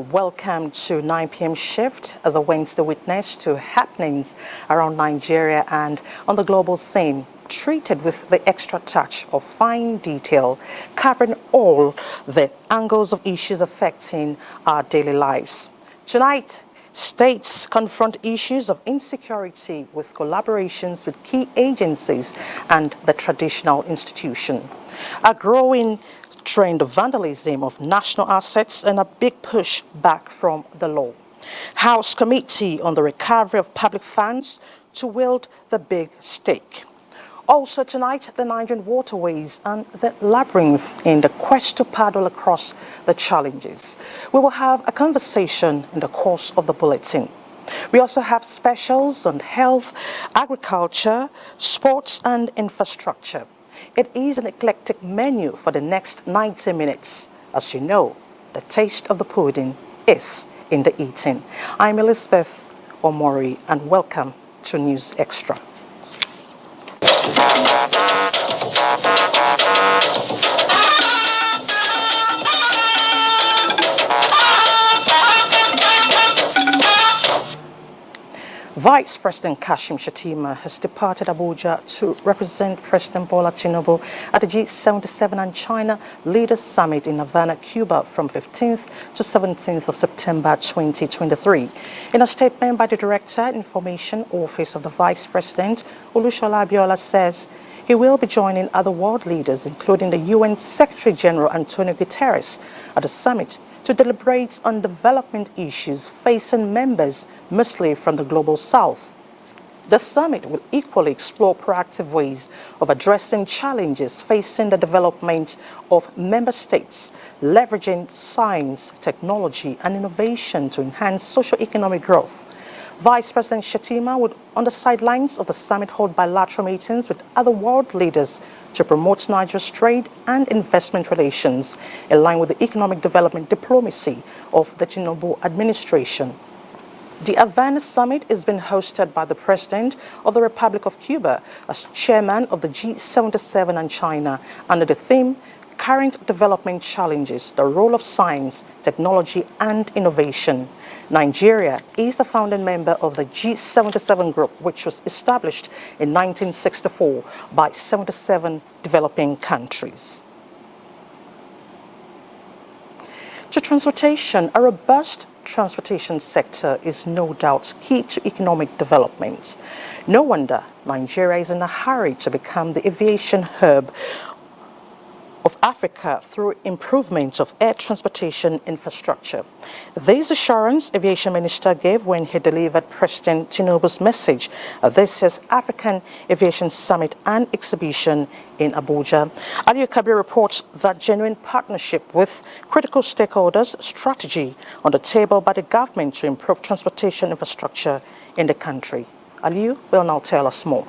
and welcome to 9 p.m. shift as a Wednesday witness to happenings around Nigeria and on the global scene, treated with the extra touch of fine detail, covering all the angles of issues affecting our daily lives. Tonight, states confront issues of insecurity with collaborations with key agencies and the traditional institution. A growing trend of vandalism of national assets and a big push back from the law. House Committee on the Recovery of Public Funds to wield the big stake. Also tonight, the Nigerian Waterways and the labyrinth in the quest to paddle across the challenges. We will have a conversation in the course of the bulletin. We also have specials on health, agriculture, sports and infrastructure. It is an eclectic menu for the next 90 minutes. As you know, the taste of the pudding is in the eating. I'm Elizabeth Omori and welcome to News Extra. Vice President Kashim Shettima has departed Abuja to represent President Bola Tinubu at the G77 and China Leaders Summit in Havana, Cuba from 15th to 17th of September 2023. In a statement by the Director, Information Office of the Vice President, Olusola Abiola says he will be joining other world leaders, including the UN Secretary General Antonio Guterres, at the summit to deliberate on development issues facing members mostly from the global south. The summit will equally explore proactive ways of addressing challenges facing the development of member states, leveraging science, technology, and innovation to enhance socio-economic growth. Vice President Shettima would, on the sidelines of the summit, hold bilateral meetings with other world leaders to promote Niger's trade and investment relations in line with the economic development diplomacy of the Tinubu administration. The Havana Summit is being hosted by the President of the Republic of Cuba as chairman of the G77 and China under the theme Current Development Challenges, the Role of Science, Technology and Innovation. Nigeria is a founding member of the G77 group, which was established in 1964 by 77 developing countries. To transportation, a robust transportation sector is no doubt key to economic development. No wonder Nigeria is in a hurry to become the aviation hub of Africa through improvements of air transportation infrastructure. This assurance Aviation Minister gave when he delivered President Tinubu's message at this year's African Aviation Summit and Exhibition in Abuja. Aliyu Kabir reports that genuine partnership with critical stakeholders strategy on the table by the government to improve transportation infrastructure in the country. Aliyu will now tell us more.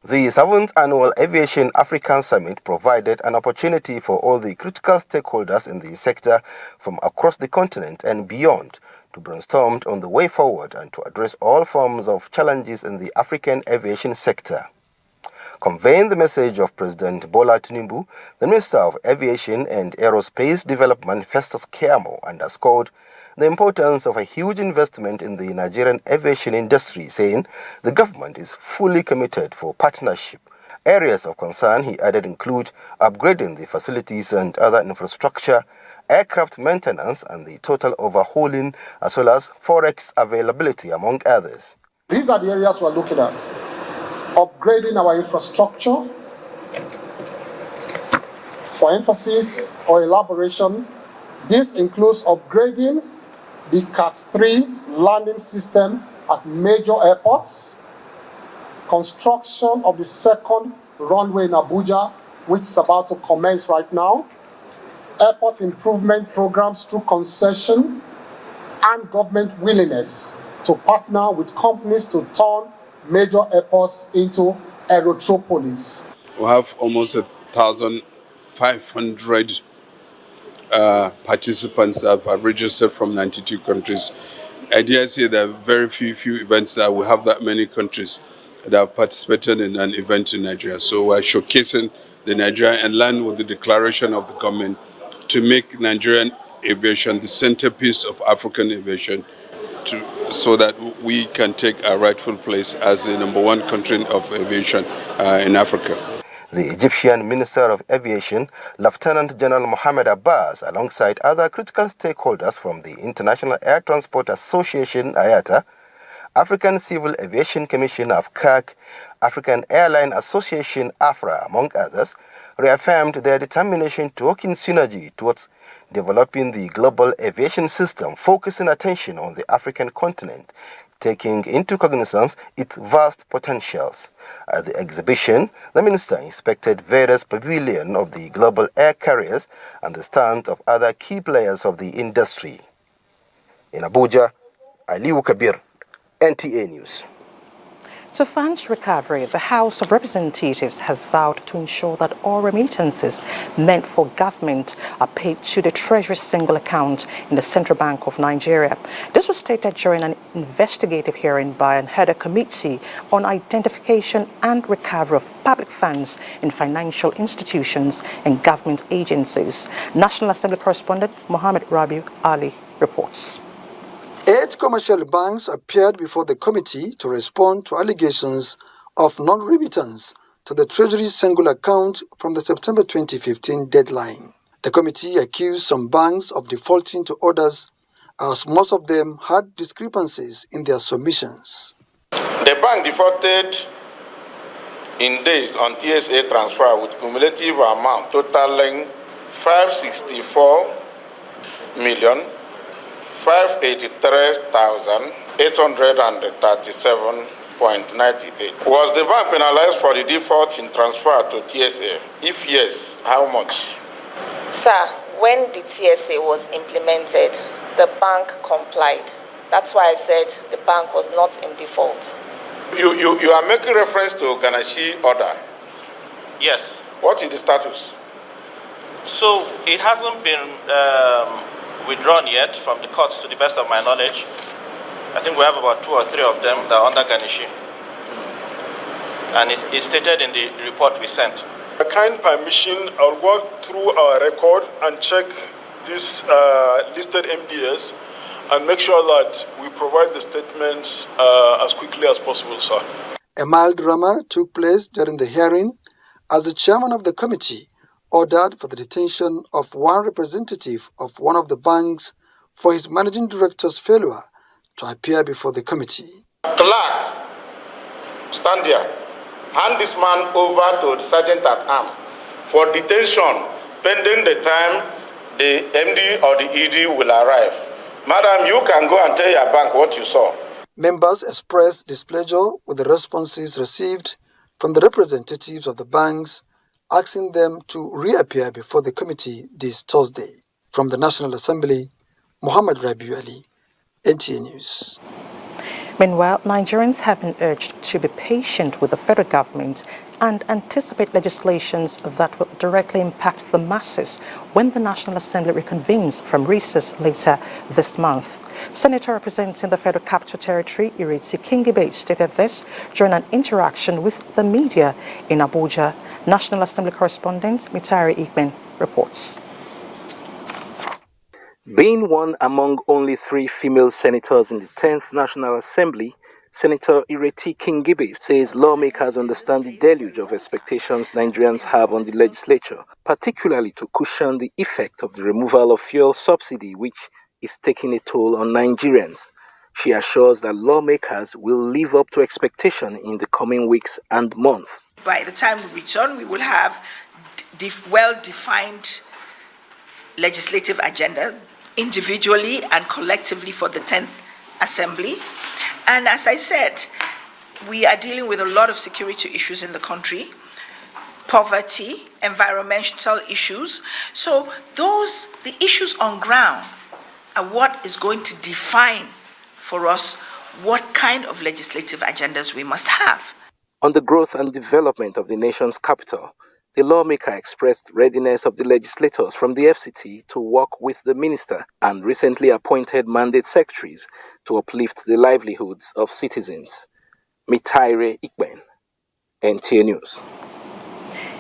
The 7th Annual Aviation African Summit provided an opportunity for all the critical stakeholders in the sector from across the continent and beyond to brainstorm on the way forward and to address all forms of challenges in the African aviation sector. Conveying the message of President Bola Tinubu, the Minister of Aviation and Aerospace Development, Festus Keyamo, underscored the importance of a huge investment in the Nigerian aviation industry, saying the government is fully committed for partnership. Areas of concern, he added, include upgrading the facilities and other infrastructure, aircraft maintenance, and the total overhauling, as well as forex availability, among others. These are the areas we're looking at. Upgrading our infrastructure. For emphasis or elaboration, this includes upgrading the CAT-3 landing system at major airports, construction of the second runway in Abuja, which is about to commence right now, airport improvement programs through concession, and government willingness to partner with companies to turn major airports into aerotropolis. We have almost 1,500 participants that have registered from 92 countries. I dare say there are very few events that we have that many countries that have participated in an event in Nigeria. So we're showcasing the Nigeria and land with the declaration of the government to make Nigerian aviation the centerpiece of African aviation, so that we can take our rightful place as the #1 country of aviation in Africa. The Egyptian Minister of Aviation, Lieutenant General Mohammed Abbas, alongside other critical stakeholders from the International Air Transport Association, IATA, African Civil Aviation Commission of CAC, African Airline Association, AFRA, among others, reaffirmed their determination to work in synergy towards developing the global aviation system, focusing attention on the African continent, taking into cognizance its vast potentials. At the exhibition, the minister inspected various pavilions of the global air carriers and the stands of other key players of the industry. In Abuja, Aliu Kabir, NTA News. To fund recovery, the House of Representatives has vowed to ensure that all remittances meant for government are paid to the Treasury single account in the Central Bank of Nigeria. This was stated during an investigative hearing by an head committee on identification and recovery of public funds in financial institutions and government agencies. National Assembly correspondent Mohammed Rabiu Ali reports. 8 commercial banks appeared before the committee to respond to allegations of non-remittance to the Treasury single account from the September 2015 deadline. The committee accused some banks of defaulting to others, as most of them had discrepancies in their submissions. The bank defaulted in days on TSA transfer with cumulative amount totaling 564,583,837.98. Was the bank penalized for the default in transfer to TSA? If yes, how much? Sir, when the TSA was implemented, the bank complied. That's why I said the bank was not in default. You are making reference to Ganashi order. Yes. What is the status? So it hasn't been withdrawn yet from the courts, to the best of my knowledge. I think we have about 2 or 3 of them that are under Ganishi. And it's stated in the report we sent. A kind permission, I'll walk through our record and check this listed MDS and make sure that we provide the statements as quickly as possible, sir. A mild drama took place during the hearing as the chairman of the committee ordered for the detention of one representative of one of the banks for his managing director's failure to appear before the committee. Clerk, stand there. Hand this man over to the sergeant at arm for detention pending the time the MD or the ED will arrive. Madam, you can go and tell your bank what you saw. Members expressed displeasure with the responses received from the representatives of the banks, asking them to reappear before the committee this Thursday. From the National Assembly, Mohammed Rabiu Ali, NTA News. Meanwhile, Nigerians have been urged to be patient with the federal government and anticipate legislations that will directly impact the masses when the National Assembly reconvenes from recess later this month. Senator representing the Federal Capital Territory, Ireti Kingibe, stated this during an interaction with the media in Abuja. National Assembly correspondent Mitari Ikben reports. Being one among only 3 female senators in the 10th National Assembly, Senator Ireti Kingibe says lawmakers understand the deluge of expectations Nigerians have on the legislature, particularly to cushion the effect of the removal of fuel subsidy, which is taking a toll on Nigerians. She assures that lawmakers will live up to expectation in the coming weeks and months. By the time we return, we will have well-defined legislative agenda, individually and collectively for the 10th Assembly. And as I said, we are dealing with a lot of security issues in the country, poverty, environmental issues. So the issues on ground are what is going to define for us what kind of legislative agendas we must have. On the growth and development of the nation's capital, the lawmaker expressed readiness of the legislators from the FCT to work with the minister and recently appointed mandate secretaries to uplift the livelihoods of citizens. Mitaire Ikben, NTA News.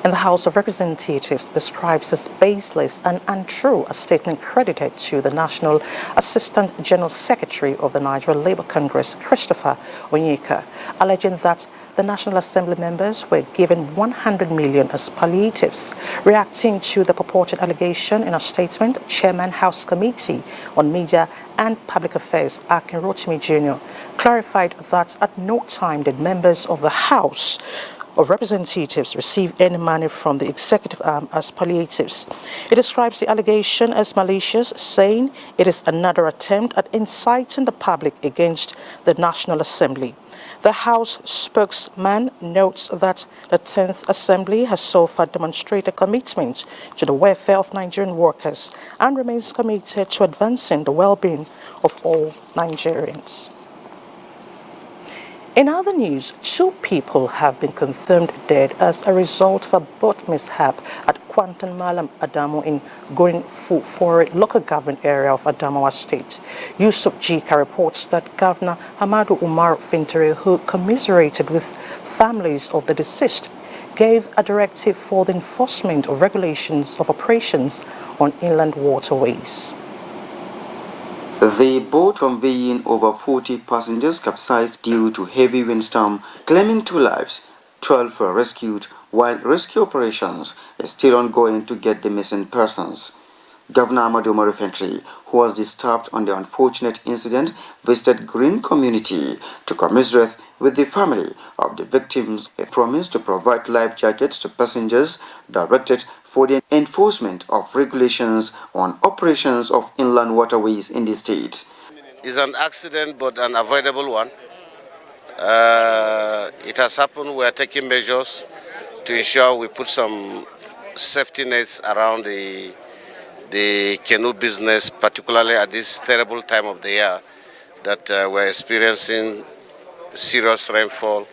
in the House of Representatives describes as baseless and untrue a statement credited to the National Assistant General Secretary of the Nigeria Labour Congress, Christopher Onyeka, alleging that the National Assembly members were given 100 million as palliatives. Reacting to the purported allegation in a statement, Chairman House Committee on Media and Public Affairs, Akin Rotimi Jr., clarified that at no time did members of the House of Representatives receive any money from the executive arm as palliatives. It describes the allegation as malicious, saying it is another attempt at inciting the public against the National Assembly. The House spokesman notes that the 10th Assembly has so far demonstrated commitment to the welfare of Nigerian workers and remains committed to advancing the well-being of all Nigerians. In other news, 2 people have been confirmed dead as a result of a boat mishap at Kwantan Malam Adamo in Gorin Fufore local government area of Adamawa State. Yusuf Jika reports that Governor Hamadu Umar Fintere, who commiserated with families of the deceased, gave a directive for the enforcement of regulations of operations on inland waterways. The boat conveying over 40 passengers capsized due to heavy windstorm, claiming 2 lives. 12 were rescued, while rescue operations is still ongoing to get the missing persons. Governor Amadou Marifentry, who was disturbed on the unfortunate incident, visited Green community to commiserate with the family of the victims. He promised to provide life jackets to passengers, directed for the enforcement of regulations on operations of inland waterways in the state. It's an accident, but an avoidable one. It has happened. We are taking measures to ensure we put some safety nets around the canoe business, particularly at this terrible time of the year that we're experiencing serious rainfall,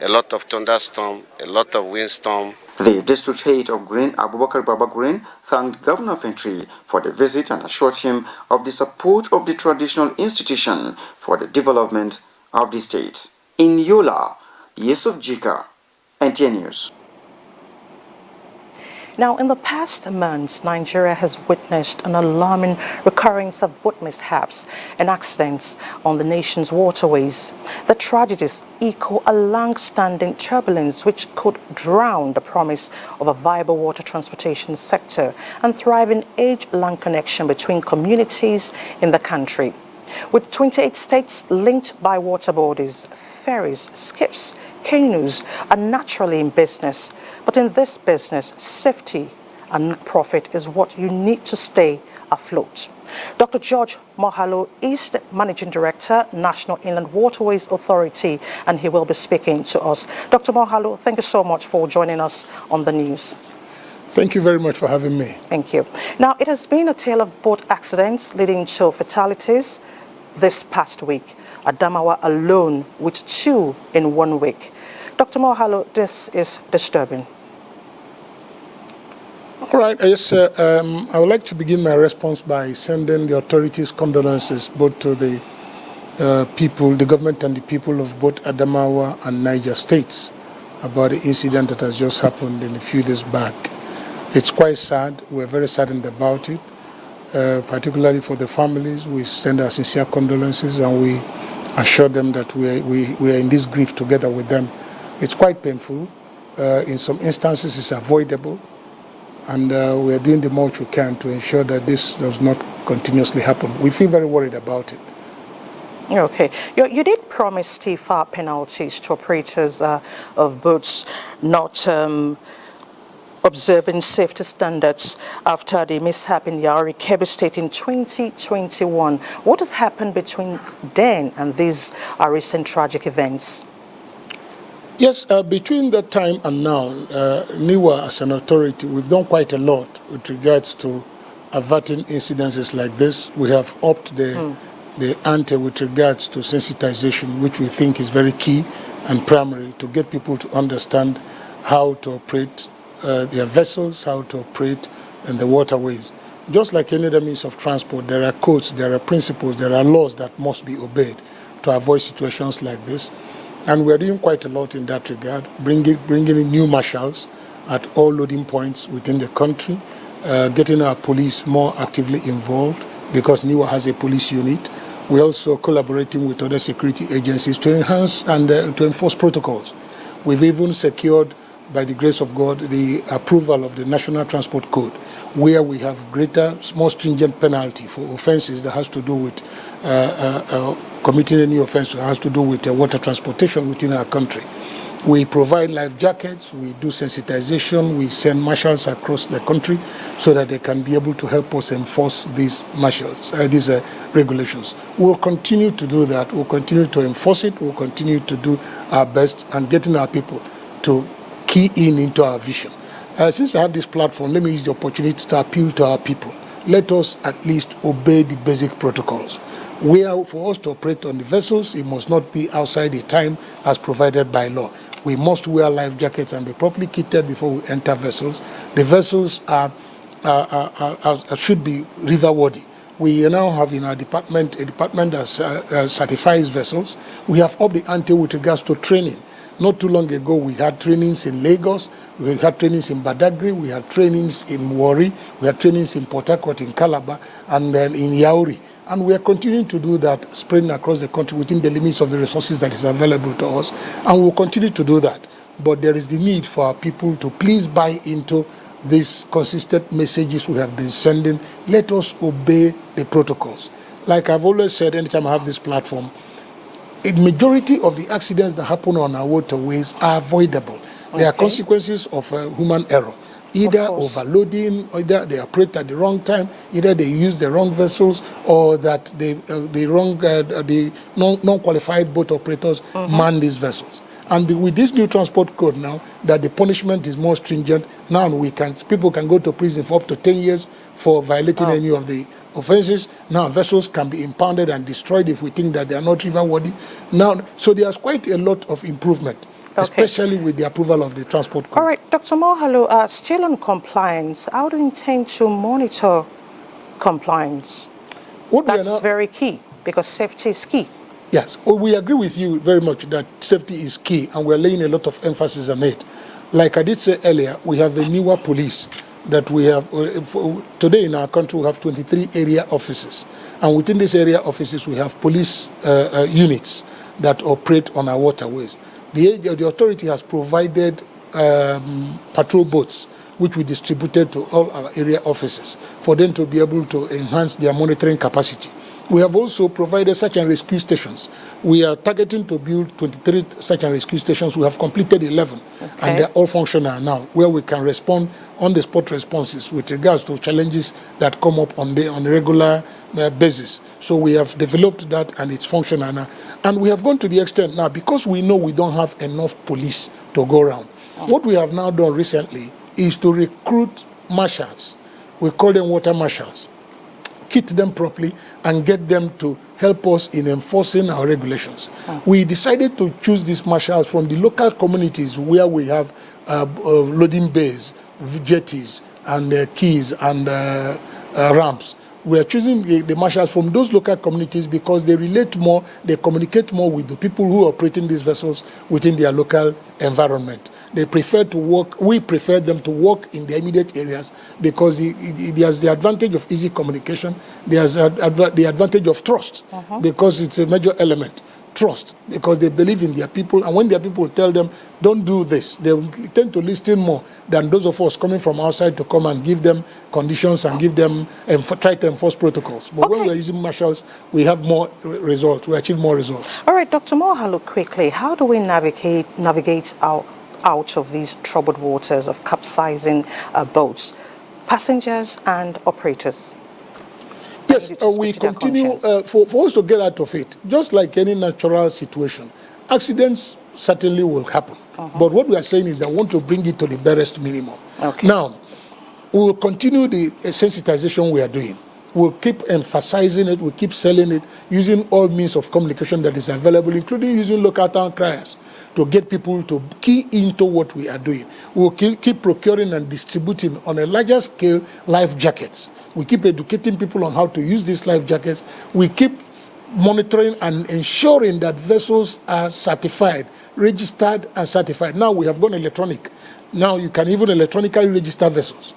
a lot of thunderstorm, a lot of windstorm. The district head of Green, Abubakar Baba Green, thanked Governor Fentry for the visit and assured him of the support of the traditional institution for the development of the state. In Yola, Yusuf Jika, NTA News. Now, in the past months, Nigeria has witnessed an alarming recurrence of boat mishaps and accidents on the nation's waterways. The tragedies echo a long-standing turbulence which could drown the promise of a viable water transportation sector and thriving age-long connection between communities in the country. With 28 states linked by water borders, ferries, skiffs, canoes are naturally in business, but in this business, safety and profit is what you need to stay afloat. Dr. George Mohalo is the Managing Director, National Inland Waterways Authority, and he will be speaking to us. Dr. Mohalo, thank you so much for joining us on the news. Thank you very much for having me. Thank you. Now, it has been a tale of boat accidents leading to fatalities this past week. Adamawa alone with 2 in 1 week. Dr. Mohalo, this is disturbing. All right, yes, I would like to begin my response by sending the authorities' condolences both to the people, the government and the people of both Adamawa and Niger States about the incident that has just happened in a few days back. It's quite sad. We're very saddened about it, particularly for the families. We send our sincere condolences and we assure them that we are in this grief together with them. It's quite painful. In some instances, it's avoidable. And we are doing the most we can to ensure that this does not continuously happen. We feel very worried about it. Okay. You did promise stiffer penalties to operators of boats not observing safety standards after the mishap in Yari, Kebbi State in 2021. What has happened between then and these recent tragic events? Yes, between that time and now, NIWA as an authority, we've done quite a lot with regards to averting incidences like this. We have upped the ante with regards to sensitization, which we think is very key and primary to get people to understand how to operate their vessels, how to operate in the waterways. Just like any other means of transport, there are codes, there are principles, there are laws that must be obeyed to avoid situations like this. And we're doing quite a lot in that regard, bringing in new marshals at all loading points within the country, getting our police more actively involved because NIWA has a police unit. We're also collaborating with other security agencies to enhance and to enforce protocols. We've even secured, by the grace of God, the approval of the National Transport Code, where we have greater, more stringent penalty for offenses that has to do with committing any offense that has to do with water transportation within our country. We provide life jackets, we do sensitization, we send marshals across the country so that they can be able to help us enforce these regulations. We'll continue to do that, we'll continue to enforce it, we'll continue to do our best and getting our people to key into our vision. Since I have this platform, let me use the opportunity to appeal to our people. Let us at least obey the basic protocols. For us to operate on the vessels, it must not be outside the time as provided by law. We must wear life jackets and be properly kitted before we enter vessels. The vessels should be river-worthy. We now have in our department a department that certifies vessels. We have upped the ante with regards to training. Not too long ago, we had trainings in Lagos, we had trainings in Badagry, we had trainings in Warri, we had trainings in Port Harcourt, in Calabar, and then in Yauri. And we are continuing to do that, spreading across the country within the limits of the resources that is available to us. And we'll continue to do that. But there is the need for our people to please buy into these consistent messages we have been sending. Let us obey the protocols. Like I've always said, anytime I have this platform, a majority of the accidents that happen on our waterways are avoidable. There are consequences of human error. Either overloading, either they operate at the wrong time, either they use the wrong vessels, or that the non-qualified boat operators man these vessels. And with this new transport code now, that the punishment is more stringent, now people can go to prison for up to 10 years for violating any of the offenses. Now vessels can be impounded and destroyed if we think that they are not river-worthy. Now, so there's quite a lot of improvement. Especially with the approval of the transport code. All right, Dr. Mohalo, still on compliance, how do you intend to monitor compliance? That's very key, because safety is key. Yes, well, we agree with you very much that safety is key, and we're laying a lot of emphasis on it. Like I did say earlier, we have a newer police that we have. Today in our country, we have 23 area offices. And within these area offices, we have police units that operate on our waterways. The authority has provided patrol boats, which we distributed to all our area offices for them to be able to enhance their monitoring capacity. We have also provided search and rescue stations. We are targeting to build 23 search and rescue stations. We have completed 11, and they're all functional now, where we can respond on-the-spot responses with regards to challenges that come up on a regular basis. So we have developed that, and it's functional now. And we have gone to the extent now, because we know we don't have enough police to go around. What we have now done recently is to recruit marshals. We call them water marshals. Kit them properly and get them to help us in enforcing our regulations. We decided to choose these marshals from the local communities where we have loading bays, jetties, and quays and ramps. We are choosing the marshals from those local communities because they relate more, they communicate more with the people who are operating these vessels within their local environment. They prefer to work, we prefer them to work in the immediate areas because there's the advantage of easy communication, there's the advantage of trust because it's a major element. Trust, because they believe in their people, and when their people tell them, don't do this, they will tend to listen more than those of us coming from outside to come and give them conditions and give them and try to enforce protocols. But when we're using marshals, we have more results, we achieve more results. All right, Dr. Mohalo, quickly, how do we navigate out of these troubled waters of capsizing boats, passengers and operators? Yes, we continue, for us to get out of it, just like any natural situation, accidents certainly will happen. But what we are saying is that we want to bring it to the barest minimum. Now, we will continue the sensitization we are doing. We'll keep emphasizing it, we'll keep selling it, using all means of communication that is available, including using local town criers to get people to key into what we are doing. We'll keep procuring and distributing on a larger scale life jackets. We keep educating people on how to use these life jackets. We keep monitoring and ensuring that vessels are certified, registered and certified. Now we have gone electronic. Now you can even electronically register vessels,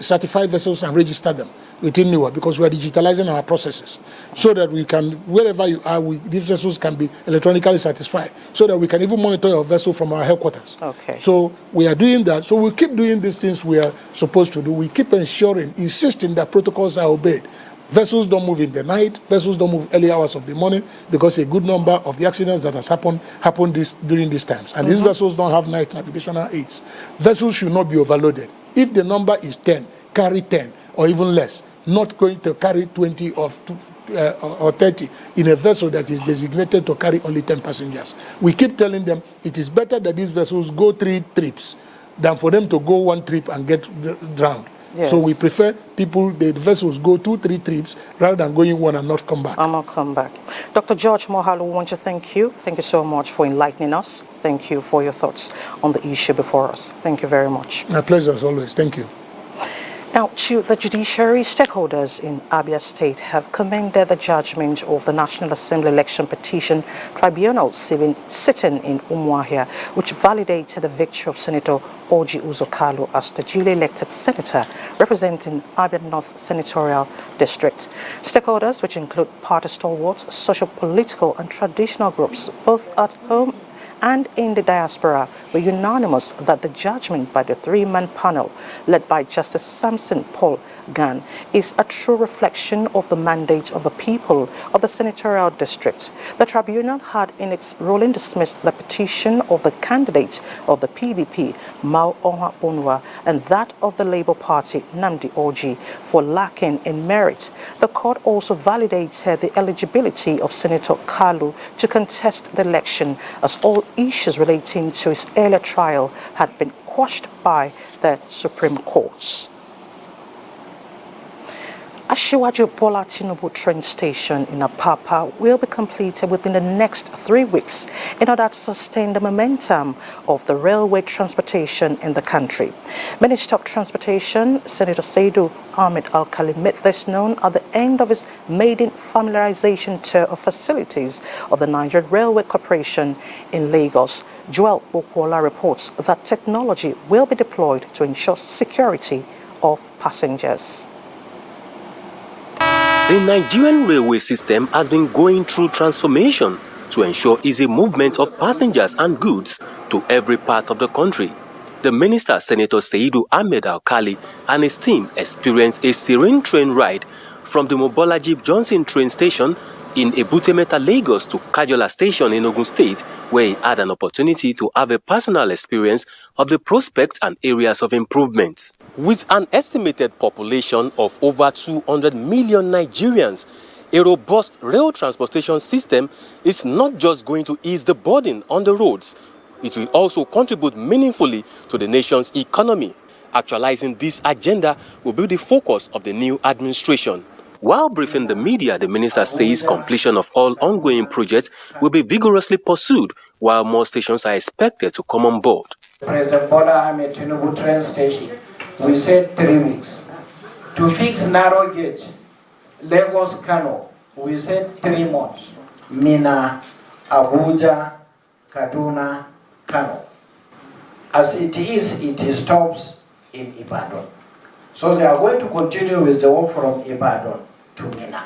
certify vessels and register them within NIWA, because we are digitalizing our processes so that we can, wherever you are, these vessels can be electronically certified so that we can even monitor your vessel from our headquarters. So we are doing that. So we keep doing these things we are supposed to do. We keep ensuring, insisting that protocols are obeyed. Vessels don't move in the night. Vessels don't move early hours of the morning, because a good number of the accidents that has happened during these times. And these vessels don't have night navigational aids. Vessels should not be overloaded. If the number is 10, carry 10 or even less. Not going to carry 20 or 30 in a vessel that is designated to carry only 10 passengers. We keep telling them it is better that these vessels go 3 trips than for them to go 1 trip and get drowned. Yes. So we prefer the vessels go 2-3 trips rather than going 1 and not come back. And not come back. Dr. George Mohalu, we want to thank you. Thank you so much for enlightening us. Thank you for your thoughts on the issue before us. Thank you very much. My pleasure as always. Thank you. Now, to the judiciary, stakeholders in Abia State have commended the judgment of the National Assembly Election Petition Tribunal sitting in Umuahia, which validated the victory of Senator Orji Uzor as the duly elected senator representing Abia North Senatorial District. Stakeholders, which include party stalwarts, socio-political and traditional groups, both at home and in the diaspora, were unanimous that the judgment by the 3-man panel led by Justice Samson Paul Gan is a true reflection of the mandate of the people of the senatorial district. The tribunal had in its ruling dismissed the petition of the candidate of the PDP, Mao Onwa Bonwa, and that of the Labour Party, Namdi Orji, for lacking in merit. The court also validated the eligibility of Senator Kalu to contest the election, as all issues relating to his earlier trial had been quashed by the Supreme Court. Asiwaju Bola Tinubu train station in Apapa will be completed within the next 3 weeks in order to sustain the momentum of the railway transportation in the country. Minister of Transportation, Senator Saidu Ahmed Al-Khali, made this known at the end of his maiden familiarization tour of facilities of the Nigerian Railway Corporation in Lagos. Joel Bokwola reports that technology will be deployed to ensure security of passengers. The Nigerian railway system has been going through transformation to ensure easy movement of passengers and goods to every part of the country. The Minister, Senator Saidu Ahmed Al-Khali, and his team experienced a serene train ride from the Mobolaji Johnson train station in Ebutemeta, Lagos to Kajola Station in Ogun State, where he had an opportunity to have a personal experience of the prospects and areas of improvement. With an estimated population of over 200 million Nigerians, a robust rail transportation system is not just going to ease the burden on the roads, it will also contribute meaningfully to the nation's economy. Actualizing this agenda will be the focus of the new administration. While briefing the media, the minister says completion of all ongoing projects will be vigorously pursued, while more stations are expected to come on board. President Bola Ahmed Tinubu train station, we said 3 weeks. To fix narrow gauge, Lagos Kano, we said 3 months. Mina, Abuja, Kaduna, Kano. As it stops in Ibadan. So they are going to continue with the work from Ibadan to Mina.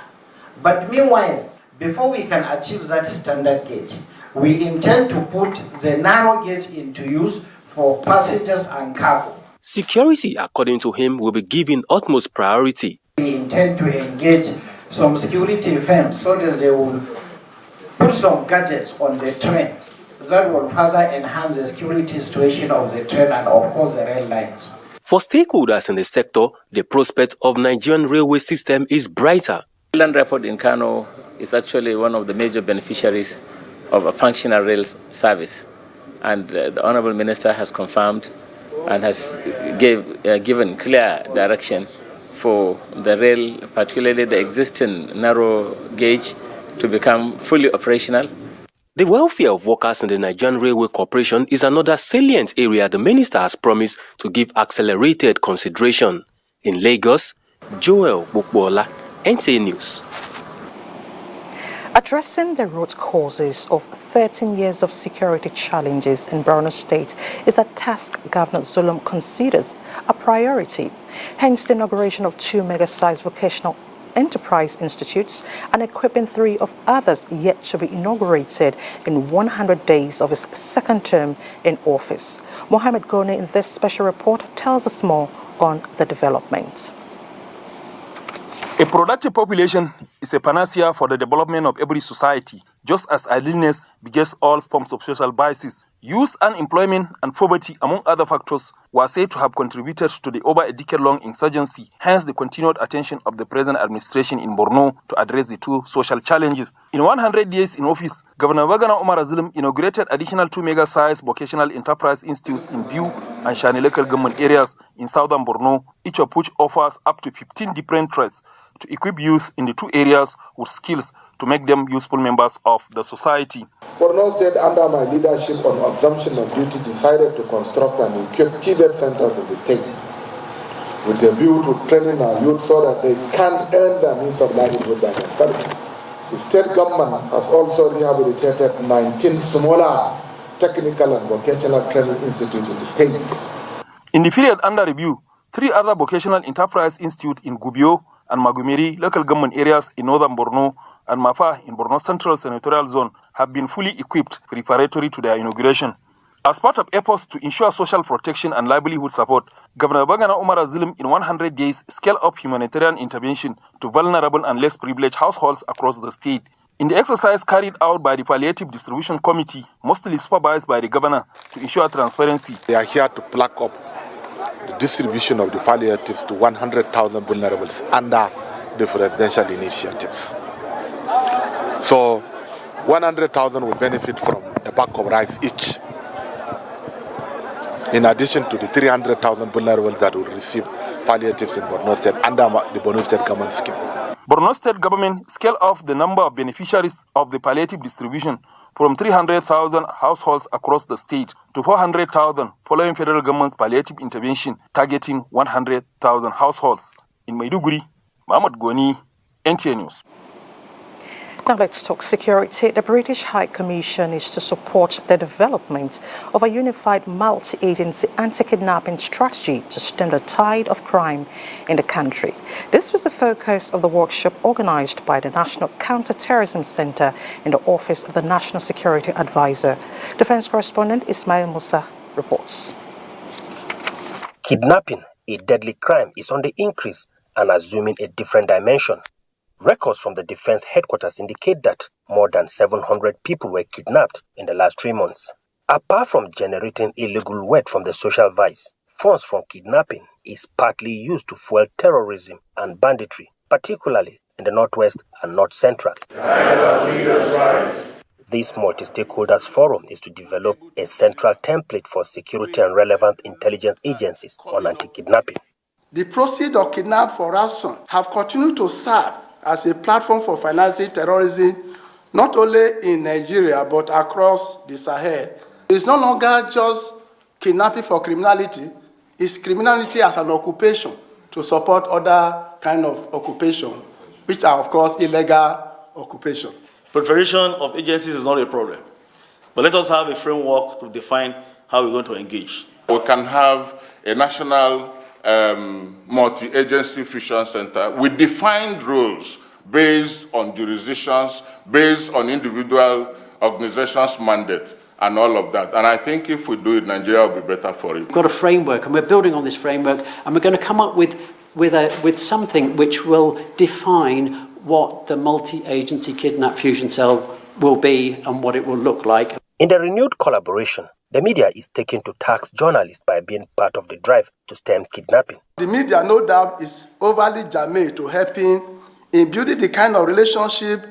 But meanwhile, before we can achieve that standard gauge, we intend to put the narrow gauge into use for passengers and cargo. Security, according to him, will be given utmost priority. We intend to engage some security firms so that they will put some gadgets on the train that will further enhance the security situation of the train and of course the rail lines. For stakeholders in the sector, the prospect of Nigerian railway system is brighter. Land Airport in Kano is actually one of the major beneficiaries of a functional rail service, and the Honorable Minister has confirmed and has given clear direction for the rail, particularly the existing narrow gauge, to become fully operational. The welfare of workers in the Nigerian Railway Corporation is another salient area the minister has promised to give accelerated consideration. In Lagos, Joel Bokwola, NTA News. Addressing the root causes of 13 years of security challenges in Borno State is a task Governor Zulum considers a priority. Hence the inauguration of 2 mega-sized vocational enterprise institutes and equipping 3 of others yet to be inaugurated in 100 days of his second term in office. Mohammed Goni in this special report tells us more on the development. A productive population is a panacea for the development of every society, just as idleness begets all forms of social vices. Youth unemployment and poverty, among other factors, were said to have contributed to the over a decade-long insurgency, hence the continued attention of the present administration in Borno to address the 2 social challenges. In 100 days in office, Governor Umar Zulum inaugurated additional 2 mega-sized vocational enterprise institutes in Biu and Shani local government areas in southern Borno, each of which offers up to 15 different trades to equip youth in the 2 areas with skills to make them useful members of the society. Borno State, under my leadership on assumption of duty, decided to construct and equip TZ centers in the state with a view to training our youth so that they can earn their means of livelihood by themselves. The state government has also rehabilitated 19 smaller technical and vocational training institutes in the states. In the period under review, 3 other vocational enterprise institutes in Gubio and Magumeri local government areas in northern Borno and Mafa in Borno Central Senatorial Zone have been fully equipped preparatory to their inauguration. As part of efforts to ensure social protection and livelihood support, Governor Umar Zulum in 100 days scaled up humanitarian intervention to vulnerable and less privileged households across the state. In the exercise carried out by the Palliative Distribution Committee, mostly supervised by the governor, to ensure transparency. They are here to pluck up the distribution of the palliatives to 100,000 vulnerables under the presidential initiatives. So 100,000 will benefit from a bag of rice each, in addition to the 300,000 vulnerables that will receive palliatives in Borno State under the Borno State government scheme. Borno State government scaled off the number of beneficiaries of the palliative distribution from 300,000 households across the state to 400,000 following federal government's palliative intervention targeting 100,000 households. In Maiduguri, Mohammed Goni, NTA News. Now let's talk security. The British High Commission is to support the development of a unified multi-agency anti-kidnapping strategy to stem the tide of crime in the country. This was the focus of the workshop organized by the National Counter-Terrorism Center in the Office of the National Security Advisor. Defense correspondent Ismail Musa reports. Kidnapping, a deadly crime, is on the increase and assuming a different dimension. Records from the defense headquarters indicate that more than 700 people were kidnapped in the last 3 months. Apart from generating illegal wealth from the social vice, funds from kidnapping is partly used to fuel terrorism and banditry, particularly in the Northwest and North Central. This multi-stakeholders forum is to develop a central template for security and relevant intelligence agencies on anti-kidnapping. The proceeds of kidnap for ransom have continued to serve as a platform for financing terrorism, not only in Nigeria, but across the Sahel. It's no longer just kidnapping for criminality, it's criminality as an occupation to support other kind of occupation, which are, of course, illegal occupation. Proliferation of agencies is not a problem, but let us have a framework to define how we're going to engage. We can have a national multi-agency fusion center with defined roles based on jurisdictions, based on individual organizations' mandate, and all of that. And I think if we do it, Nigeria will be better for it. We've got a framework, and we're building on this framework, and we're going to come up with something which will define what the multi-agency kidnap fusion cell will be and what it will look like. In the renewed collaboration, the media is taking to task journalists by being part of the drive to stem kidnapping. The media, no doubt, is overly germane to helping in building the kind of relationship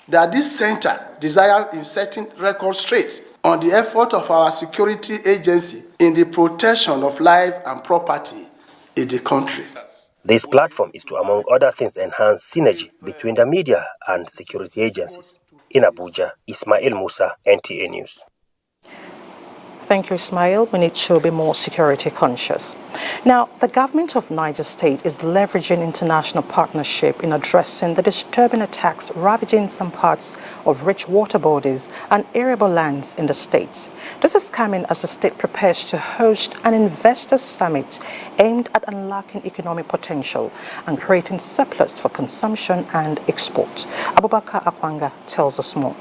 that this center desires in setting records straight on the effort of our security agency in the protection of life and property in the country. This platform is to, among other things, enhance synergy between the media and security agencies. In Abuja, Ismail Musa, NTA News. Thank you, Ismail. We need to be more security conscious. Now, the government of Niger State is leveraging international partnership in addressing the disturbing attacks ravaging some parts of rich water bodies and arable lands in the state. This is coming as the state prepares to host an investors summit aimed at unlocking economic potential and creating surplus for consumption and export. Abubakar Akwanga tells us more.